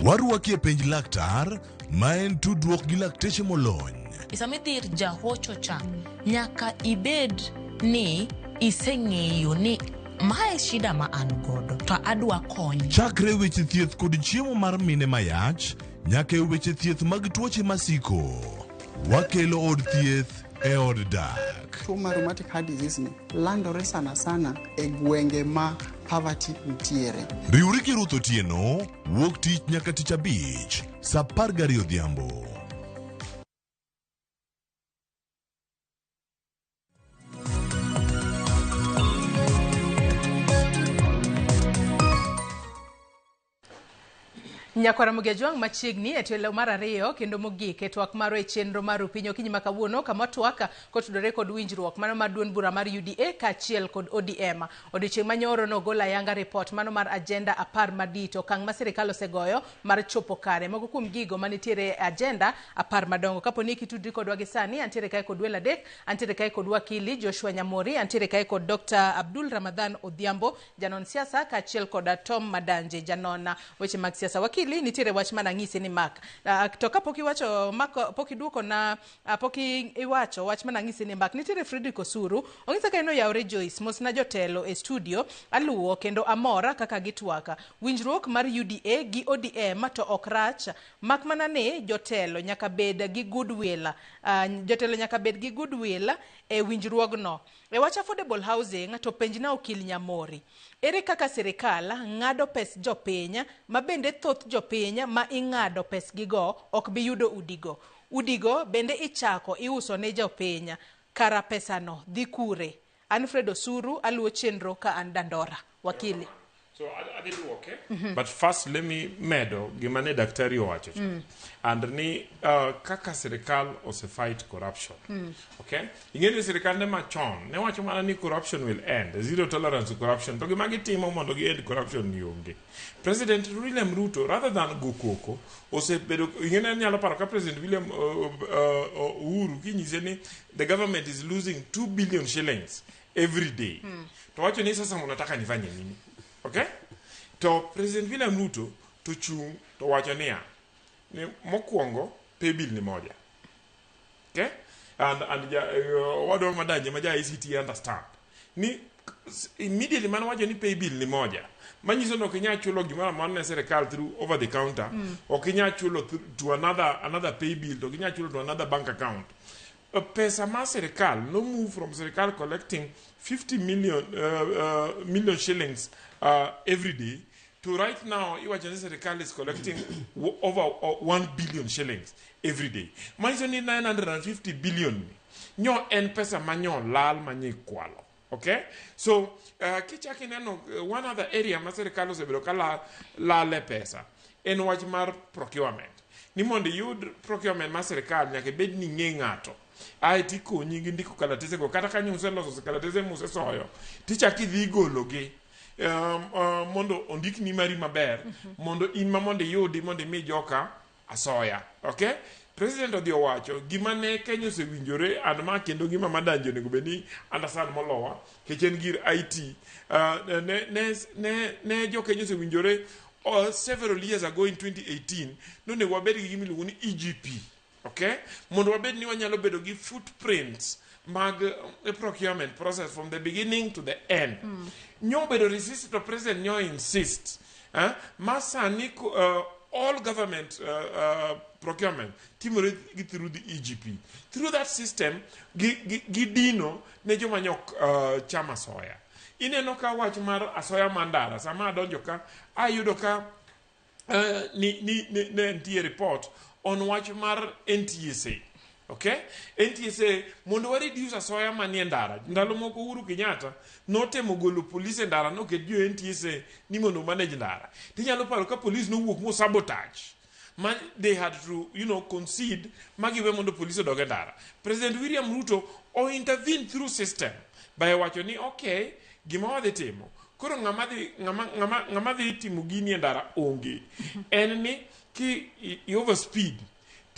Warwaki e penj laktar ma en tudruok gi lakteche molony. Isamidhir jahocho cha nyaka ibed ni iseng'eyo ni mae shida ma an godo to adwa kony. Chakre weche thieth kod chiemo mar mine mayach nyaka e weche thieth mag tuoche masiko. Wakelo od thieth e od dak. Tuo mar rheumatic heart disease ni landore sana e gwenge ma poverty nitiere. Riwri gi Ruth Otieno wuok tich nyaka tich abich sa 12 odhiambo. Nyakwara Mugia Jwang machiegni e tielo mar ariyo kendo mogik e twak maro e chenro mar pinyo kinyi makawuono kama twaka kotudore kod winjruok mano mar duond bura mar UDA kachiel kod ODM. Odiochieng' manyoro no gola yanga report mano mar agenda 10 madito kang ma sirikal osegoyo mar chopo kare moko kuom gigo manitiere agenda 10 madongo. Kaponi kitudri kodwa gi sani antiere kae kod Wela Dek, antiere kae kod wakili Joshua Nyamori, antiere kae kod Dr. Abdul Ramadhan Odhiambo, janon siasa kachiel kod Tom Madanje janona weche mag siasa. Wakili Wakili nitiere wach mana ng'isi ni mak. To kapok iwacho mak pok iduoko na pok iwacho wach mana ng'isi ni mak. Nitiere Fredrick Osuru. Ong'isa ka ino yawre Joyce mos na jotelo e studio aluwo kendo amora kaka gitwaka. Winjruok mar UDA gi ODM to ok rach. Mak mana ni jotelo nyaka bed gi goodwill. Jotelo nyaka bed gi goodwill e winjruogno. E wach affordable housing to penjna okil Nyamori. Ere kaka sirikal ng'ado pes jopiny ma bende thoth jopiny ma ing'ado pes gigo ok bi yudo udigo. Udigo bende ichako iuso ne jopiny. Kara pesano dhi kure. Alfred Osuru aluwo chenro ka an Dandora. Wakili. So I did okay. But first let me medo gimane daktari owacho. And ni kaka serikal ose fight corruption. Okay? Ingeni serikal ne machon ne wacho mana ni corruption will end. Zero tolerance to corruption. To gima gitimo mondo gi end corruption ni onge. President William Ruto rather than go koko ose bedo ingeni nyalo paro ka President William Uhuru kinyise ni the government is losing 2 billion shillings every day. To wacho ni sasa mnataka nifanye nini? Okay? To President William Ruto to chung to wacho niya ni mokwongo pay bill ni moja. Okay? And wado madanje maja ICT understand. Ni immediately man wacho ni pay bill ni moja. Manyiso no kinya chulo gimara man serikal through over the counter or kinya chulo to another pay bill to kinya chulo to another bank account. Pesa ma serikal no move from serikal collecting 50 million shillings every day to right now Iwajan serikal is collecting over 1 billion shillings every day. Manzo ni 950 billion. Nyo en pesa manyo lal manye kwalo. Okay? So kichaki neno one other area ma serikal ose bedo kala le pesa en wach mar procurement. Ni mondo yud procurement ma serikal nyaka bed ni ng'e ng'ato. Ti konyi gi ndiko kalatese go kata kanyo useloso kalatese musesoyo tichaki dhi gologi mondo ondik ni mari maber mondo in ma mondo yudi mondo mi joka asoya. Okay? President odhi owacho gima ne Kenya osewinjore and ma kendo gima madanjo nego beni understand molowa kechen gir IT ne jo Kenya osewinjore several years ago in 2018 no ne wabed gi gimiluongo ni EGP. Okay? Mondo wabed ni wanyalo bedo gi footprints mag procurement process from the beginning to the end. Nyo bedo resist to president nyo insist. Masani all government procurement timore through the EGP. Through that system gidino ne joma nyok chama soya. Ineno ka wach mar asoya mandara sama donjo ka ayudo ka ne ntie report on wach mar NTSA. Okay? NTSA mondo wa reduce asoya manie ndara. Ndalo moko Uhuru Kenyatta notemo golo police ndara no ke dio NTSA ni mondo manage ndara. Tinyalo paro ka police no wuok mo sabotage. They had to, concede magiwe mondo police odoge ndara. President William Ruto intervene through system by wacho ni okay, gima wadhi timo. Koro ngama dhi timo gini ndara onge. En ni ki overspeed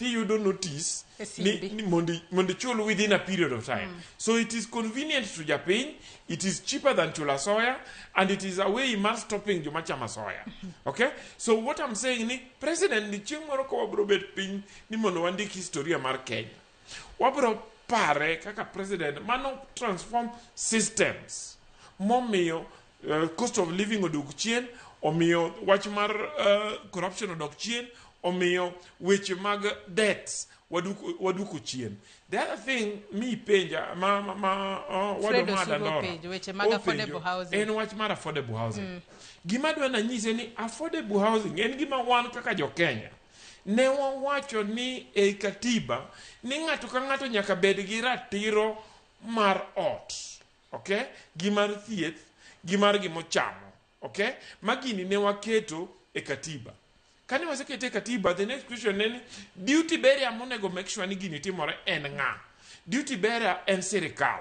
you don't notice ni mondi chul within a period of time. So it is convenient to Japan, it is cheaper than chula soya, and it is a way man stopping jumachama soya. Okay? So what I'm saying ni president ni chingmoro ko wabro bet piny ni mondo wandik historia mar Kenya. Wabro pare kaka president mano transform systems. Momiyo cost of living odok chien, omiyo wach mar corruption odok chien, omiyo weche mag debts waduko chien. The other thing mi penja weche mag affordable housing en wach mar affordable housing. Gima dwa na nyise ni affordable housing en gima wan kaka jo Kenya ne wawacho ni e katiba ni ng'ato ka ng'ato nyaka bed gi ratiro mar ot. Okay? Gimar thieth, gimar gimochamo. Okay? Magini ne waketo e katiba. Kani wasekete katiba, the next question is duty bearer monego make sure ni gini timore en nga. Duty bearer en serikal.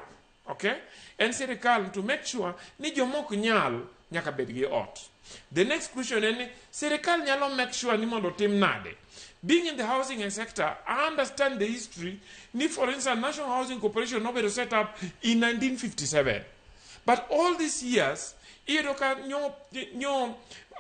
Okay? En serikal to make sure ni jomok nyal nyaka bed gi ot. The next question is serikal nyalo make sure ni mondo tim nade. Being in the housing sector, I understand the history. Ni for instance, National Housing Corporation was set up in 1957. But all these years,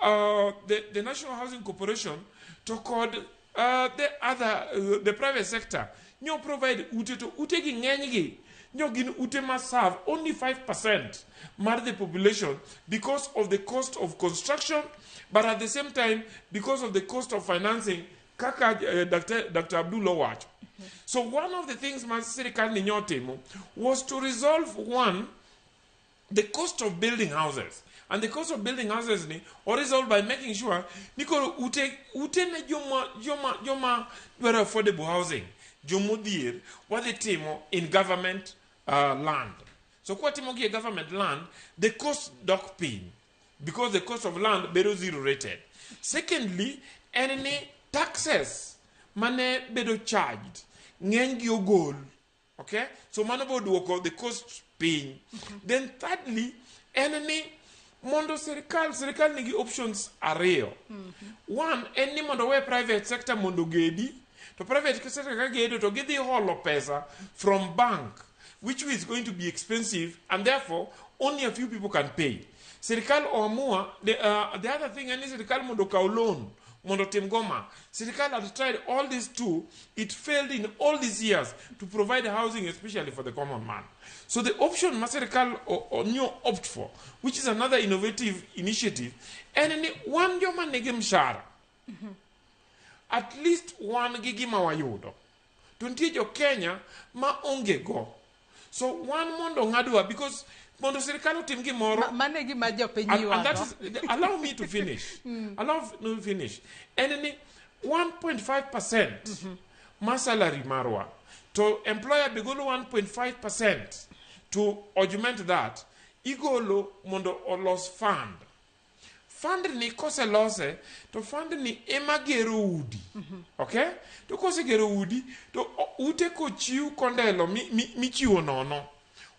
the National Housing Corporation to kod the private sector nyo provide ute to ute gi ng'eny gi nyo gin ute ma serve only 5% mar the population because of the cost of construction, but at the same time because of the cost of financing kaka Dr. Abdullah Wach. So one of the things ma serikal ni nyotimo was to resolve the cost of building houses. And the cost of building houses ni or resolved by making sure niko ute ne joma very affordable housing jomudir what they timo in government land. So kwa timo gi government land, the cost dock pin because the cost of land bedo zero rated. Secondly, any taxes mane bedo charged ng'eny gi ogol. Okay, so mano boduoko the cost pin. Then thirdly, any mondo serikal nigi options ariyo. One, any mondo we private sector mondo gedi, to private sector ka gedo to gidhi holo pesa from bank, which is going to be expensive and therefore only a few people can pay. Serikal oamua, the other thing, any serikal mondo ka loan, mondo timgoma. Serikal had tried all these two, it failed in all these years to provide housing, especially for the common man. So the option Serikal or new opt for, which is another innovative initiative, and one joma nege mshara, at least one gigi mawayudo. Tuntijo Kenya ma onge go. So one mondo ngadua because mondo serikal otim gimoro manegi ma jopiny and that is allow me to finish. Allow me to finish. And 1.5% ma salary marwa to employer begolo 1.5% to augment that igolo mondo olos fund ni kose lose to fund ni ema gero udi. Okay, to kose gero udi to ute ko chiu kondelo mi chiwo nono.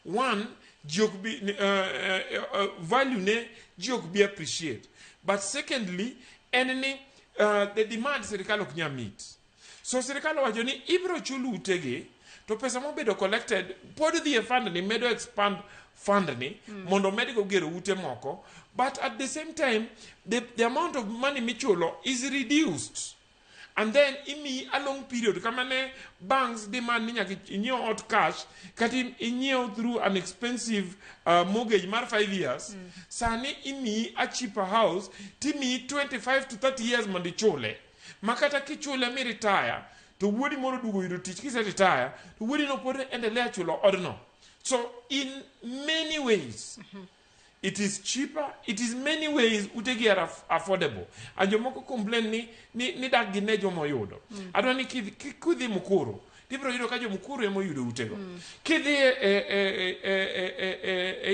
One, value ne jok be appreciate, but secondly the demand serikal ok nya meet. So serikal wacho ni ibro chulu utege to pesa mo bedo collected pod the fund ni medo expand fund ni mondo medical gero ute moko, but at the same time the amount of money michulo is reduced. And then imi a long period kamane banks demand ni nyaka inyiew hot cash kati inyiew through an expensive mortgage mar 5 years. Sani imi a cheaper house timi 25 to 30 years mandi chule makata kichule mi retire to wodi moro dugo yudo tich kise retire to wodi no pod endelea chulo odno. So in many ways it is cheaper, it is many ways utegi are affordable. And jomoko complain ni dak gine jomo yudo. Adoni kudhi mukuru. Dibro yudo kajo mukuru emo yudo utego. Kidhi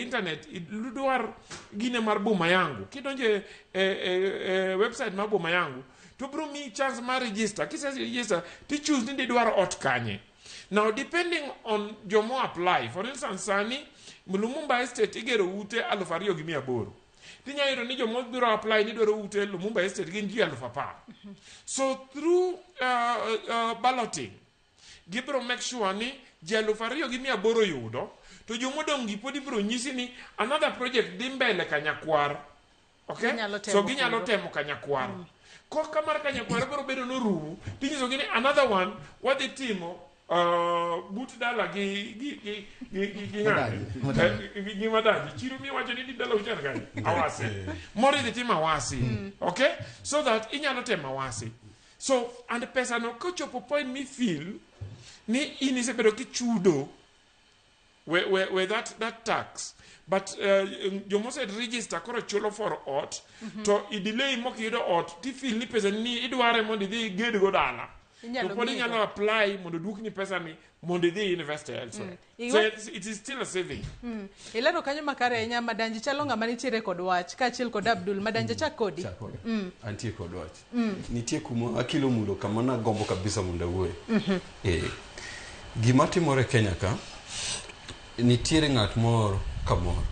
internet luduar gine mar boma yangu. Kidonje website mar boma yangu. To bro mi chance mar register. Kisa register, ti choose ni duar ot kanye. Now depending on jomo apply, for instance sani Lumumba Estate igero ute 2,800. Tinya yiro ni jomo biro apply ni doro ute Lumumba Estate gin ji 10,000. So through balloting, gibro make sure ni ji 2,800 yudo, to jomo dongi podi bro nyisi ni another project dimbele kanyakwar. Okay? So ginyalo temo kanyakwar. Ko kamar kanyakwar bro bedo no rumu, tinyiso gini another one what the timo but dala gi madadi chiru mi wacho ni dala uchana gani awasi mori the team awasi. Okay, so that inyalo tema awasi. So and the person no kocho po point me feel ni inise bedo ki chudo where that tax, but you must register koro chulo for ot to I delay mo kido ot ti feel ni pesa ni idware mo di ged go dala. So podi nyalo apply mondo duk ni pesa ni mondo di invest elsewhere. So it is still a saving. Ilero kanyo makare nya madanji chalo ngama nitiere kod wach ka chiel kod Abdul madanja chakodi. Antie kod wach. Nitie kuma akilo mulo kama na gombo kabisa munda wuoye. Gima timore Kenya ka nitiere ng'at moro kamoro.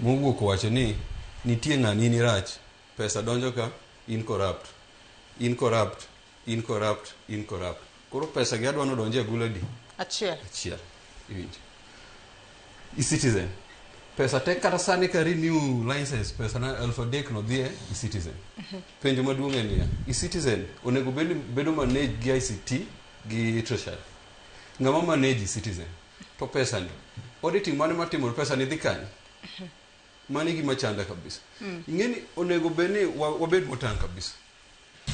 Mowuok wacho ni nitie ng'ani ni rach. Pesa donjo ka in corrupt. Koro pesa gi adwano donje agula di. Achiel. Iwinjo. Citizen. pesa tek kata sani ka renew license pesa na 3,000 no dhie e-citizen. Penjo maduong' en niya, e-citizen onego bedo manage gi ICT gi treasury. Ng'ama manage e-citizen to pesa ni auditing mane matimo pesa ni dhi kanye? Mani gima chanda kabisa. Ing'eni onego bedni wabed motang' kabisa.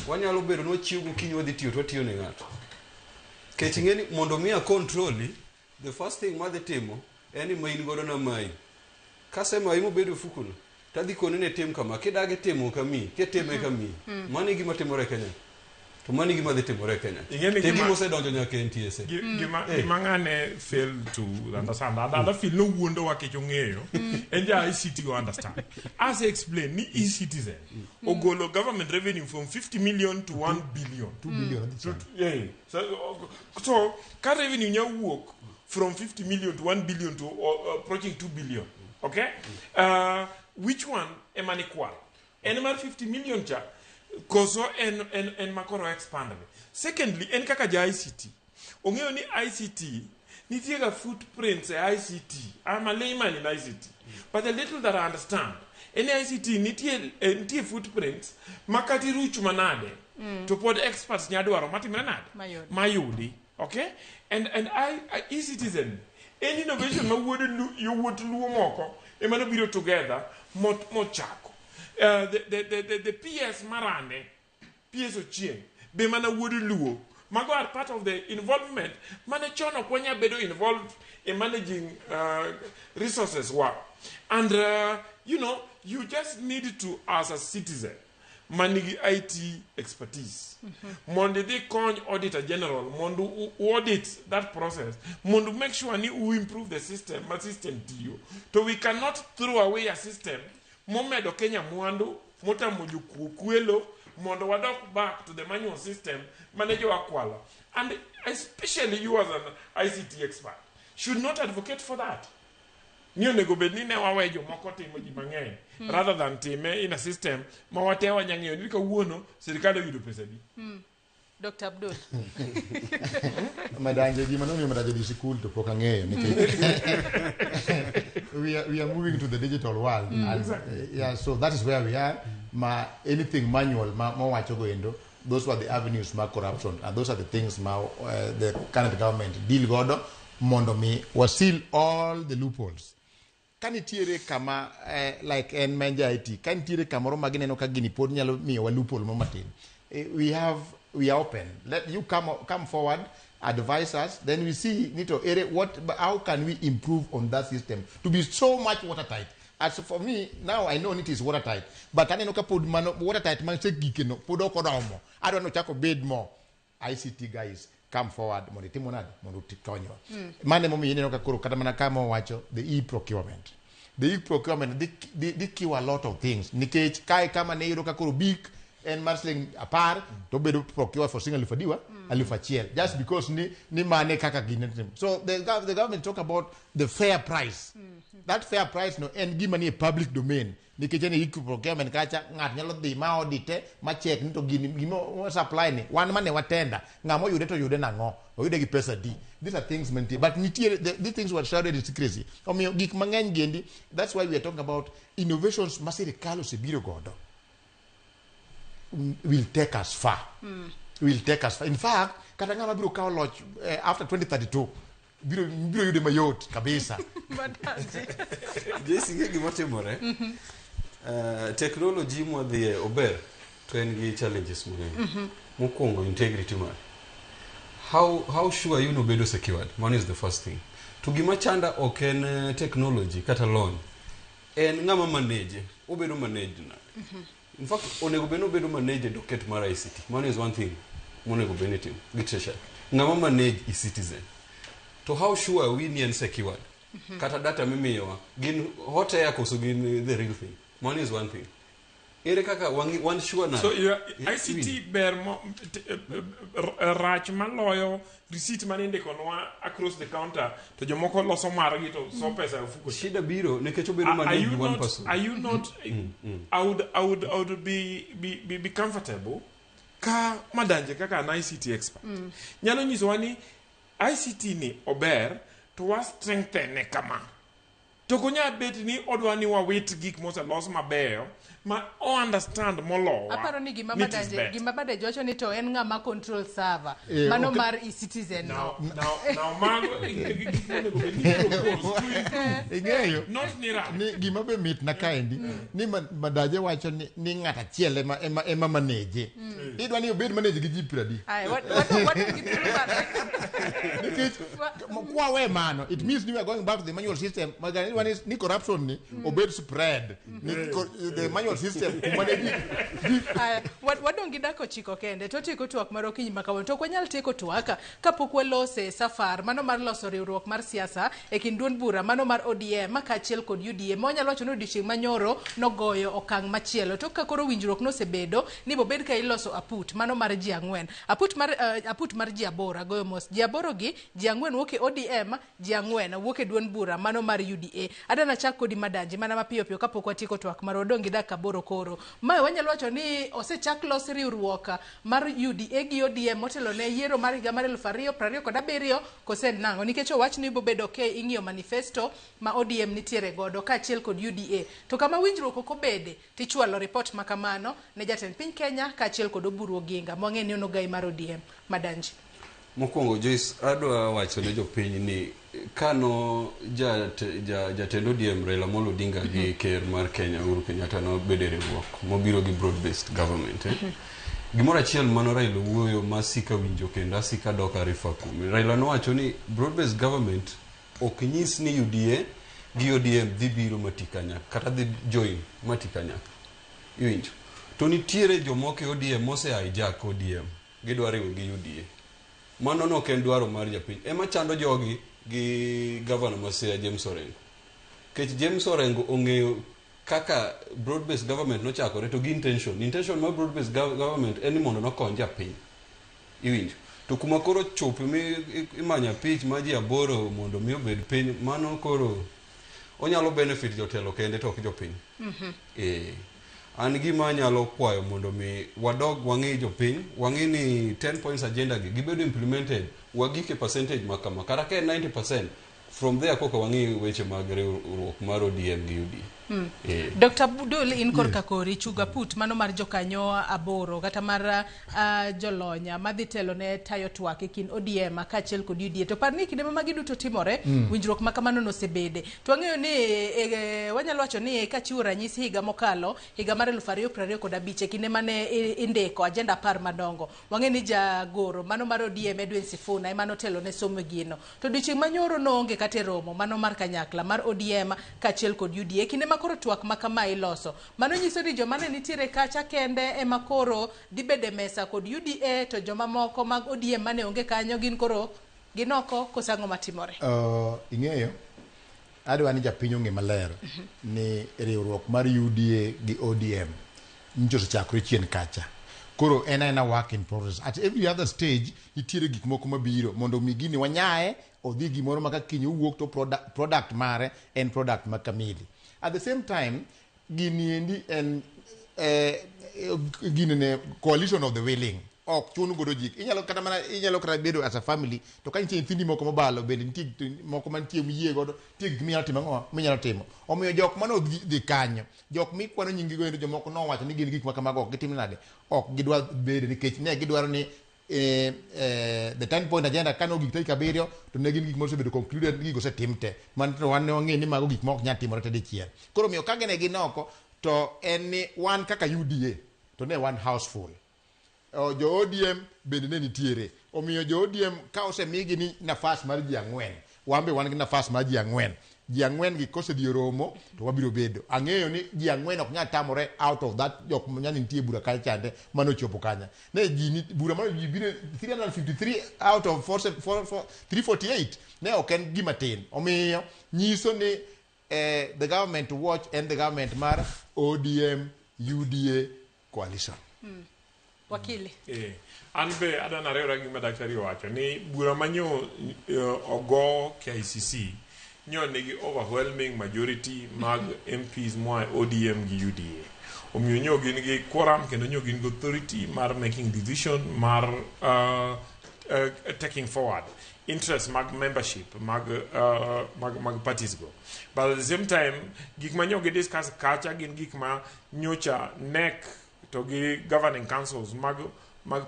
Wanyalo bedo ni wachiwo gokinyi wadhi tiyo to watiyo ne ng'ato. Kech ing'eni mondo miya control, the first thing madhi timo en ni main godo na mai. Kasema imo bedo fukuno. Tadhi kone ne tim kama kidage timo kami, ketime kami. Mani gima timore Kenya. To mani gima dhi timore Kenya. Tegi mose donjo nyaka NTSA. Gima ng'ane fail to understand. Ada feel no wuondo wa kecho ng'eyo. Enja ICT go understand. As I explain, ni e-citizen. Ogolo government revenue from 50 million to 1 billion. 2 billion. Yeah. So ka revenue nya wuok from 50 million to 1 billion to approaching 2 billion. Okay? Which one am equal? Animal 50 million cha. Koso en makoro expand. Secondly, en kaka ja ICT. Ongeo ni ICT, nitie ga footprints ICT. I'm a layman in ICT. But the little that I understand, in ICT nitie footprints makati ruch manade. To pod experts nyadwaro matimre nade. Mayudi. Okay? And e-citizen, any innovation ma you would luo moko, emano biro together mochako. The PS Marane, PS Ochien, be mana would luo. Mago are part of the involvement. Manechono kwenya bedo involved in managing resources work. And you just need to, as a citizen, manage IT expertise. Mondo they con auditor general, mondo audit that process. Mondo make sure we improve the system, to you. So we cannot throw away a system. Momedo Kenya Mwando, Mota Mojuku, Kuelo, Mondo Wadok back to the manual system, manage your Akwala. And especially you as an ICT expert, should not advocate for that. Rather than time in a system, Mawatewa Nyangi, Nika Wono, Sirikado Yudu Pesadi. Dr. Abdul. Madanje Gimanomi Madaji school to Pokange. We are moving to the digital world. And, so that is where we are. Anything manual, those were the avenues of corruption. And those are the things the current government deal godo mondomi was seal all the loopholes. Can it tire kama like en manja IT? Can tire kamoro magine no kagini pod nyalo miyo wa loophole momatin. We are open. Let you come forward, advise us. Then we see how can we improve on that system to be so much watertight. As for me now, I know it is watertight. But I know put watertight man say gikeno podo kodomo. I don't know chako bid more. ICT guys come forward. Monitimonad monutitonyo. Mane momi yene no kakuru katamana kama wacho the e-procurement. The e-procurement they kill a lot of things. Nikech kai kama ne yero kakuru big and marsling apart to be procure for single fadiwa alifachiel just because ni mane kaka ginetim. So the government talk about the fair price. That fair price no and give money a public domain. Nikechene iku procurement kacha ngat nyalo dhi ma audite ma check ni to gimo supply ni wan mane watenda ngamo yude to yude nango oyude gi pesa di. These are things meant but these things were shrouded in secrecy. Omiyo gik mang'eny gendi. That's why we are talking about innovations masirikalo sebiro godo will take us far. Will take us far. In fact, katangana biro kawo loch after 2032 biro yude mayot kabisa. Jesi ngegi motimore. Technology modhie ober to en gi challenges mang'eny. Mokwongo integrity mar. How sure you no bedo secured? One is the first thing. To gima chanda ok en technology kata lony. En ng'ama manage, obedo manage na. In fact, onego bedo manage docket mar ICT. One is one thing. Onego benetim gitresha. Ng'ama manage e-citizen. To how sure we ni en secured? Kata data mimiyo gin hot air koso gin the real thing. One is one thing. Ere kaka one sure na. So ICT ber rach maloyo receipt maninde konwa across the counter to jomoko loso margi to so pesa fuko. Shida biro nekech obedo manage one person. Are you not I would be comfortable ka madanje kaka an ICT expert. Nyalo nyiso wani ICT ni ober to was strengthen kama to konya bet ni odwa ni wawit gik moselos mabeyo ma o understand molowa. Aparo ni gima bade jocho ni to en ng'ama control server. Mano mar e-citizen. Now mago ing'eyo ni gima be mit na kaendi ni madaje wacho ni ng'ata chiele ema manage. Idwa ni obed manage gi ji 50. Kwa we mano, it means we are going back to the manual system. Ni corruption ni obed spread. The manual system wadong' gi dako chiko kende to tieko twak mar okinyi makawuono to kwanyal tieko twaka kapok walose safar mano mar loso riwruok mar siasa e kind duond bura mano mar ODM kaachiel kod UDA monyalo wacho ni odiochieng' manyoro nogoyo okang' machielo to ka koro winjruok nosebedo ni bobed ka iloso aput mano mar ji ang'wen aput mar ji aboro goyo mos ji aboro gi ji ang'wen wuok e ODM ji ang'wen wuok e duond bura mano mar UDA adana chak kodi madanji mana mapiyo piyo kapok watieko twak mar odong' gi dak aboro koro mae wanyalo wacho ni osechak los riwruok mar UDA gi ODM motelo ne yiero mar higa mar 2027 kose nang'o nikech owach ni bobedo ing'iyo manifesto ma ODM nitiere godo kaachiel kod UDA to kama winjruok ok obede tichwalo ripot makamano ne jatend piny Kenya kaachiel kod Oburu Oginga mwang'e ni onogai mar ODM madanji. Mokwongo Joyce adwa wacho ne jopiny ni kano jatend ODM Raila Amolo Odinga gi ker mar Kenya Uhuru Kenyatta no bede riwruok mobiro gi broad based government gimoro achiel mano Raila wuoyo masika winjo kendo asika dok arifa kuome. Raila nowacho ni broad based government ok nyis ni UDA gi ODM dhi biro matikanya kata dhi join matikanya iwinjo to nitiere jomoko ODM mose hijack ODM gidwa riwo gi UDA mano no ken dwaro mar japiny ema chando jogi gi governor Masea James Orengo kech James Orengo ong'eyo kaka broad based government no chakore to gi intention mar broad based government en mondo nokony japiny iwinjo to kuma koro chopo imanya pitch ma ji aboro mondo mi obed piny mano koro onyalo benefit jotelo kende to ok jopiny an gima nyalo kwayo mondo mi wadog wang'e jopiny wang'e ni 10 points agenda gi gibedo implemented wagike percentage makama kata ke 90% from there koka wang'e weche mag riwruok mar ODM gi UDA. Dr. Budul in korka kori chuga put mano mar jokanyo aboro kata mar jolonya madhi telo ne tayo twak e kin ODM kaachiel kod UDA to parni kinde ma magi duto timore winjruok makamano nosebede to ang'eyo ni wanyalo wacho ni kachiwo ranyisi higa mokalo higa mar 2025 kinde mane indiko agenda 10 madongo wang'e ni jagoro mano mar ODM Edwin Sifuna emano telo ne somo gino to dichieng' manyoro noonge kata romo mano mar kanyakla mar ODM kaachiel kod UDA kinde makoro twak makama iloso mano nyiso ni joma ne nitiere kacha kende ema koro dibede mesa kod UDA to joma moko mag ODM mane onge kanyo gin koro ginoko kosango matimore. Ing'eyo adwa ni japiny ong'e maler ni riwruok mar UDA gi ODM nyicho chakre chien kacha koro en work in progress at every other stage nitiere gik moko mabiro mondo mi gini wanyae odhi gimoro maka kinyo wuok to product mare en product makamili. At the same time, gini en gini coalition of the willing. Ok chunu godo jik. Inyalo kata bedo as a family to kan nitie nyithindi moko mabalo bende nitie moko mantie miye godo tie gik minyalo timo ang'o minyalo timo. Omiyo jok mano dhi kanyo. Jok mikwano nyingi go jomoko nowacho ni gin gik makamago ok gitim nade. Ok gidwa bedo nikech ne gidwaro ni the 10 point agenda kano gik tarik 7 to ne gin gik mosebedo concluded gigo setimte man to wan wang'e ni mago gik mok nyal timore te dichiel koro miyo ka gene ginoko to en ni wan kaka UDA to ne wan houseful jo ODM bende ne nitiere omiyo jo ODM ka osemigi ni nafas mar ji ang'wen wambe wan gi nafas mar ji ang'wen gi kose dhi romo to wabiro bedo ang'eyo ni ji ang'wen ok nyal tamore out of that jok nyal nitie bura kae chande mano chopo kanya ne ji ni bura mano ji biro 353 out of 348 ne ok en gima tin omiyo nyiso ni the government to watch and the government mar ODM UDA coalition. Wakili an be adana rewra gima daktari wacho ni bura manyo ogo KICC nyo nigi overwhelming majority mag MPs moa ODM gi UDA omiyo nyo gin gi quorum kendo nyo gin gi authority mar making decision mar taking forward interest mag membership mag parties go. But at the same time gik ma nyogi discuss kacha gin gik ma nyocha NEC to gi governing councils mag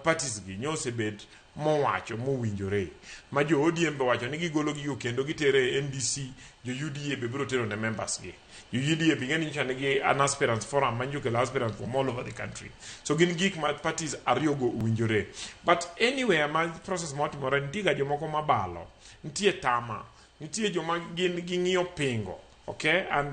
parties gi nyose bed mowacho mowinjore ma jo ODM be wacho ni gigolo gi kendo gitere NDC jo UDA be biro tero ne members gi jo UDA be ngani chane gi an aspirants forum manjo ke aspirants from all over the country, so gin gik ma parties ariogo uwinjore. But anyway ma process motimore ntiga jomoko mabalo ntie tama ntie joma gin ging'iyo pingo, okay, and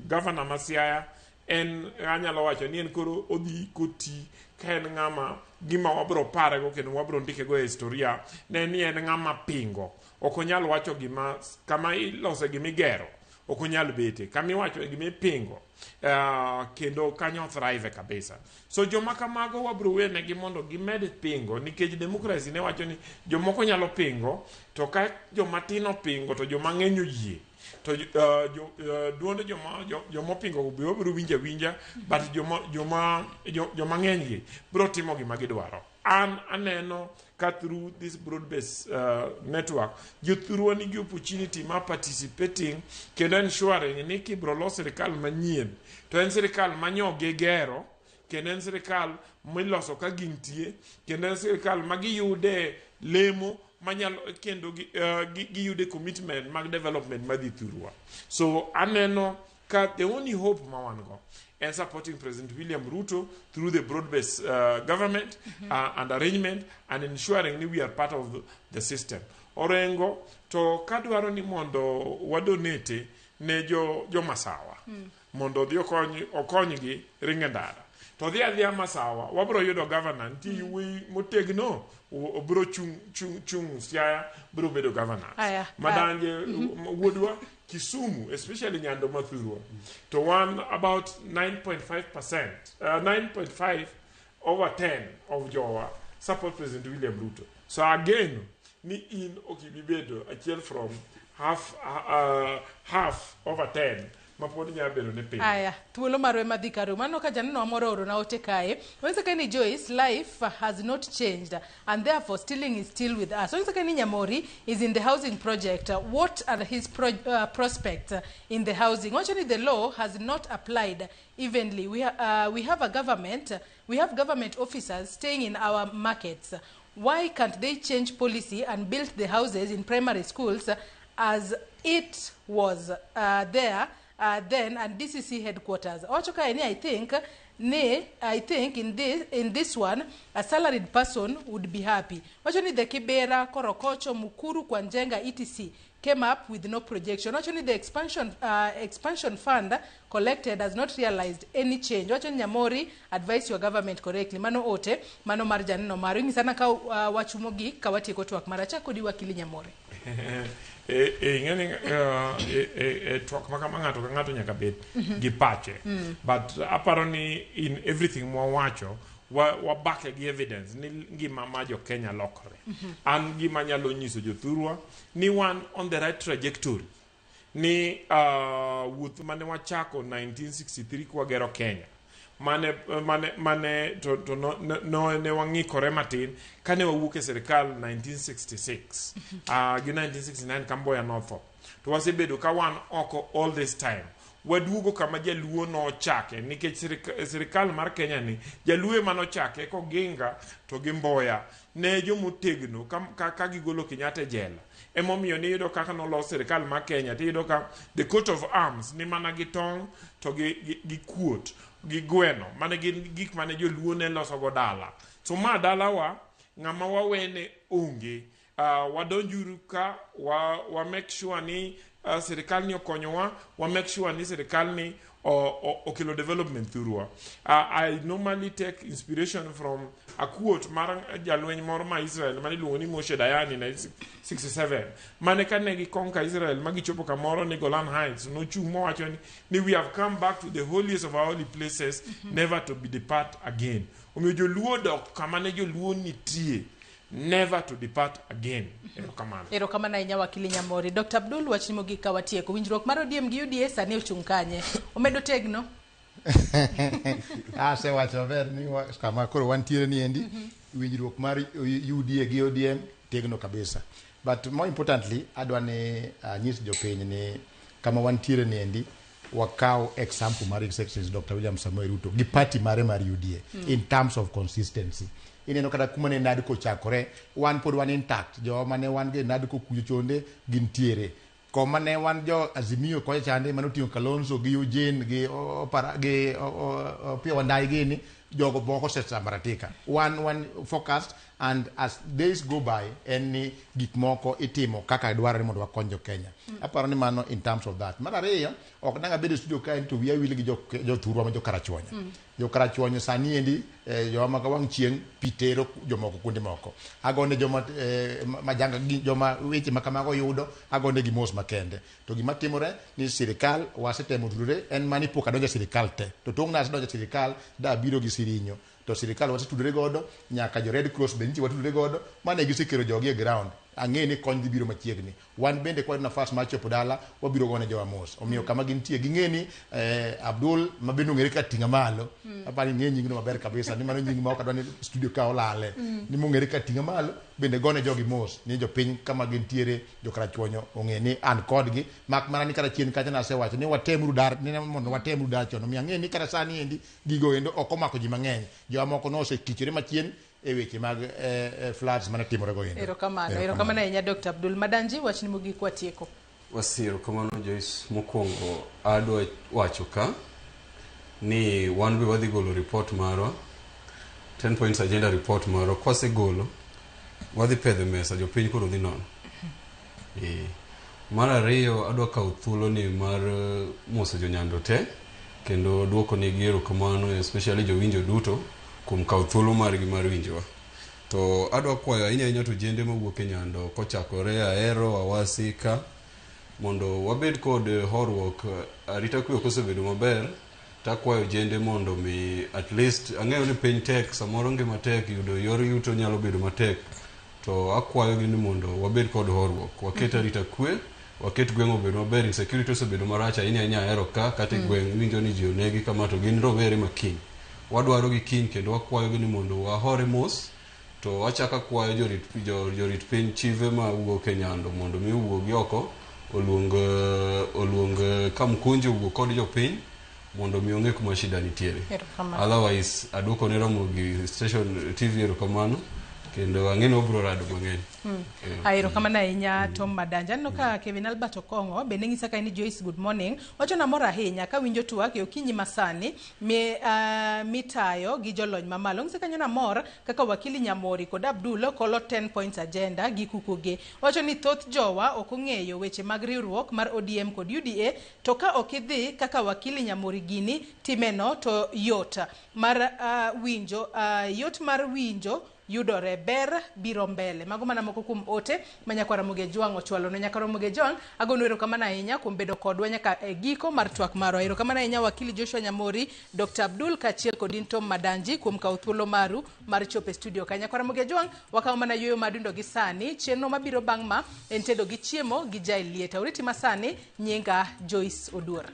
governor Masiaya en anyalo wacho ni en koro odhi koti ka en ng'ama gima wabro parego kendo wabro ndikego e historia ne ni en ng'ama pingo, ok onyal wacho gima kama ilose gimigero, ok onyal bete kama iwacho gima ipingo kendo kanyo thrive kabisa. So joma kamago wabro wenegi mondo gimed pingo, nikech democracy ne wacho ni jomoko nyalo pingo to ka joma tino pingo to joma ng'eny oyie to duonde joma pingo biro winja but joma ng'eny gi biro timo gima gidwaro. An aneno ka through this broad-based network jothurwa nigi opportunity ma participating kendo ensuring ni kibro los sirikal manyien to en sirikal manyoge gero kendo en sirikal miloso ka gintie kendo en sirikal magiyude lemo manyalo kendo giyude commitment mag development madhi thurwa. So aneno ka the only hope ma wan go and supporting President William Ruto through the broad-based government and arrangement and ensuring that we are part of the system. Orengo to kadwaro ni mondo wadonate ne jo masawa mondo dhi okonygi ring'endara to dhi adhiya masawa wabro yudo governor nti wi motegno obro chung Siaya bro bedo governor madanje wuodwa Kisumu, especially Nyando Mathurwa, to one about 9.5%, 9.5 over 10 of Jowa support President William Ruto. So again, ni in okibibedo achiel from half over 10. Aya, thuolo marwe madhi karu. Mano ka janeno amoro oro na ote kae. Onse kani Joyce, life has not changed and therefore stealing is still with us. Onse kani Nyamori is in the housing project. What are his prospects in the housing? Actually, the law has not applied evenly. We have government officers staying in our markets. Why can't they change policy and build the houses in primary schools as it was there then and DCC headquarters? I think in this one a salaried person would be happy. Actually, the Kibera, Korokocho, Mukuru, Kwanjenga, etc. came up with no projection. Actually, the expansion fund collected has not realized any change. Actually, Nyamori, advise your government correctly. Mano ote, mano marjan no maru. Nisana ka wachumogi kawati kotuak maracha kodi wakili Nyamori. Twak ngato nyaka bed gi pache, but apparently in everything mwawacho wa back gi evidence ni ngima ma jo Kenya lokore an gima nyalo nyiso jothurwa ni wan on the right trajectory ni wuoth mane wachako 1963 kwa gero Kenya mane to ne wang'ikore matin kane wawuok e sirikal 1966 gi 1969 Kamboya notho to wasebedo ka wan oko all this time. Waduogo kama jaluo no chake nikech sirikal mar Kenya ni jaluo mano chake ko ginga to gi Mboya ne jomotegno ka gigolo Kenyatta jela emomiyo ni yudo kaka no los sirikal mar Kenya ti yudo ka the coat of arms ni mana gi tong to gi kuot gi gweno mane gik mane joluo ne loso go dala. So ma dala wa ng'ama wawene onge wadonjuru ka wa make sure ni sirikal ni okonyowa wa make sure ni sirikal ni okelo development through. I normally take inspiration from a quote mar jalweny moro ma Israel mane luongo ni Moshe Dayani na 67 mane kane gi konka Israel magichopo kamoro ni Golan Heights no chung mowacho ni we have come back to the holiest of our holy places never to be depart again. Omiyo joluo dok kama ne joluo nitie never to depart again. Erokamana inya wakili Nyamori. Dr. Abdul wachimo gi kawatieko. Winjruok mar ODM gi UDA sani ochung' kanye. Omedo tegno. Se wacho ber ni kama koro wantiere ni endi winjruok mar UDA gi ODM tegno kabisa. But more importantly, adwani nyis jopiny ni kama wantiere niendi wakao example mar Executive Dr. William Samoei Ruto gi party mare mar UDA in terms of consistency. Ineno kada kuma ne NADCO chakore, wan pod wan intact, jo mane wan ge NADCO kujo chonde gintiere. Koma ne wan jo Azimio kocha chande manotingo Kalonzo gi Eugene gi Pia Wandai gini jogo boko sesambaratika. One focused, and as days go by any gik moko itimo kaka dwaro ni mondo wakonyo Kenya. Aparo ni mano in terms of that. Mara ariyo ok nanga bedo studio ka to wiya wili gi jo thurwa ma jo karachuonyo. Jo karachuonyo sani endi joma ka wang chieng pitero jomoko kuonde moko. Agone joma majanga joma weche makamago yudo agone gi mos makende. To gima timore ni sirikal wasetemo tudore en mani poka donja sirikal te. To tong nas donja sirikal da biro gi sirinyo. To sirikal wasetudore godo nyaka jo Red Cross benchi watudore godo mane gisekero jogi e ground. Ang'e ni kony dhi biro machiegni. Wan bende kwa nafas mar chopo dala wabiro gone jo Amos. Omiyo kama gintie ging'e ni Abdul mabendo ng'ere ka tinga malo. Apani ng'e nyingno maber kabisa ni mano nying ma ok adwani studio ka olale. Ni mong'ere ka tinga malo bende gone jogi mos ni jo piny kama gintiere jo karachuonyo ong'e ni an kodgi mak mana ni kara chien kacha nasewacho ni watemru dar ni mondo watemru dar chono. Omiyo ang'e ni kara sani endi gigo endo ok omako ji mang'eny. Jo moko nosekichore machien e weche mag floods mane timore go endo. Erokamano ahinya Dr. Abdul Madanji, wachni mogik watieko. Wasiro kamano Joyce, mokwongo adwa wacho ka ni wan be wadhi golo report marwa 10 points agenda report marwa, kwasegolo wadhi pedho mesa jopiny koro dhi nono. Mar ariyo adwa kawo thuolo ni mar moso jonyando te kendo duoko ni gero kamano especially jowinjo duto kuom kawo thuolo margi mar winjowa. To adwa kwayo ahinya to jende mawuok e nyando kochakore Ahero, Awasika mondo wabed kod horuok. Arita kwe kosebedo maber, takwayo jende mondo mi at least ang'eyo ni piny tek, samoro ngima tek, yudo yor yuto nyalo bedo matek, to akwayo gi ni mondo wabed kod horuok, waket arita kwe, waket gweng' obed maber. Insecurity osebedo marach ahinya Ahero ka kata gweng' winjo ni ji onegi kama to gin rowere makiny. Wadwaro gi kiny kendo wakwayo gi ni mondo wahore mos. To wachaka kwayo jorit piny chive ma wuok e nyando mondo mi wuogi oko oluong Kamkunji wuok kod jopiny mondo mi ong'e kuma shida nitiere. Otherwise aduoko ne romo gi station TV erokamano kendo ang'eno obro rado mang'eny. Erokamano ahinya Tom Madanji. Aneno ka Kevin Albert Okongo bende ng'isa ka ni Joyce good morning. Wacho na mor ahinya ka winjo twak e okinyi masani mitayo gi jolony mamalo. Ng'isa kanyo na mor kaka wakili Nyamori kod Abdul kolo 10 points agenda gi kukuge. Wacho ni thoth jowa ok ong'eyo weche mag riwruok mar ODM kod UDA, to ka ok idhi kaka wakili Nyamori gini timeno to yot mar winjo yudore ber biro mbele. Mago mana moko kuom ote manyakwara Muge Jwang' ochwalo no nyakwara Muge Jwang'. Agono erokamano ahinya kuom bedo kodwa nyaka e giko mar twak marwa. Erokamano ahinya wakili Joshua Nyamori, Dr. Abdul kachiel kod Tom Madanji kuom kawo thuolo maru mar chopo e studio ka. Nyakwara Muge Jwang' wakawo mana yueyo madundo gi sani. Chenro mabiro bang' ma en tedo gi chiemo gi jai lieta. Uriti masani nyinga Joyce Oduor.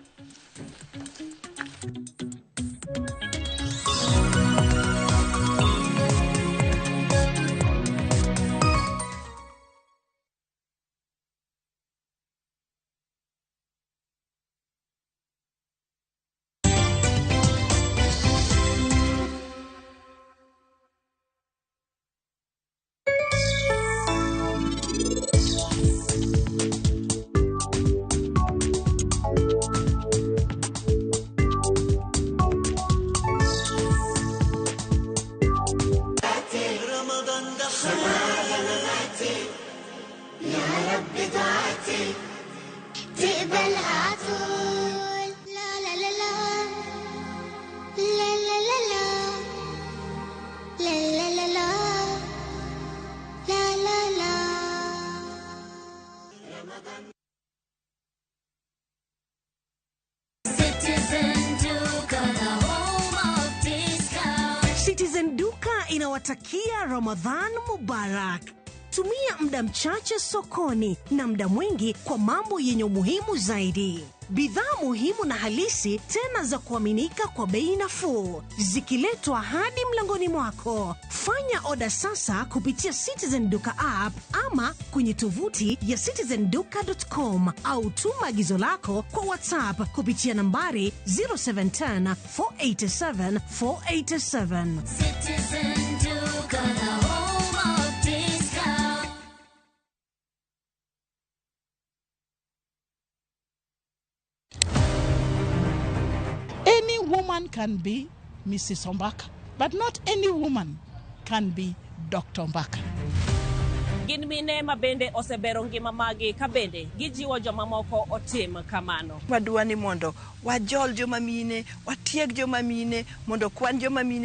Citizen Duka inawatakia Ramadhan Mubarak. Tumia muda mchache sokoni na muda mwingi kwa mambo yenye umuhimu zaidi. Bidhaa muhimu na halisi tena za kuaminika kwa bei nafuu, zikiletwa hadi mlangoni mwako. Fanya oda sasa kupitia Citizen Duka app ama kwenye tovuti ya citizenduka.com au tuma agizo lako kwa WhatsApp kupitia nambari 0710 487 487. Citizen Duka, the home of discount. Any woman can be Mrs. Ombaka, but not any woman can be Dr. Ombaka. Gin mine mabende osebero ngima magi kabende gijiwo joma moko otim kamano. Wadwani mondo wajol joma mine, watieg joma mine, mondo kwan joma mine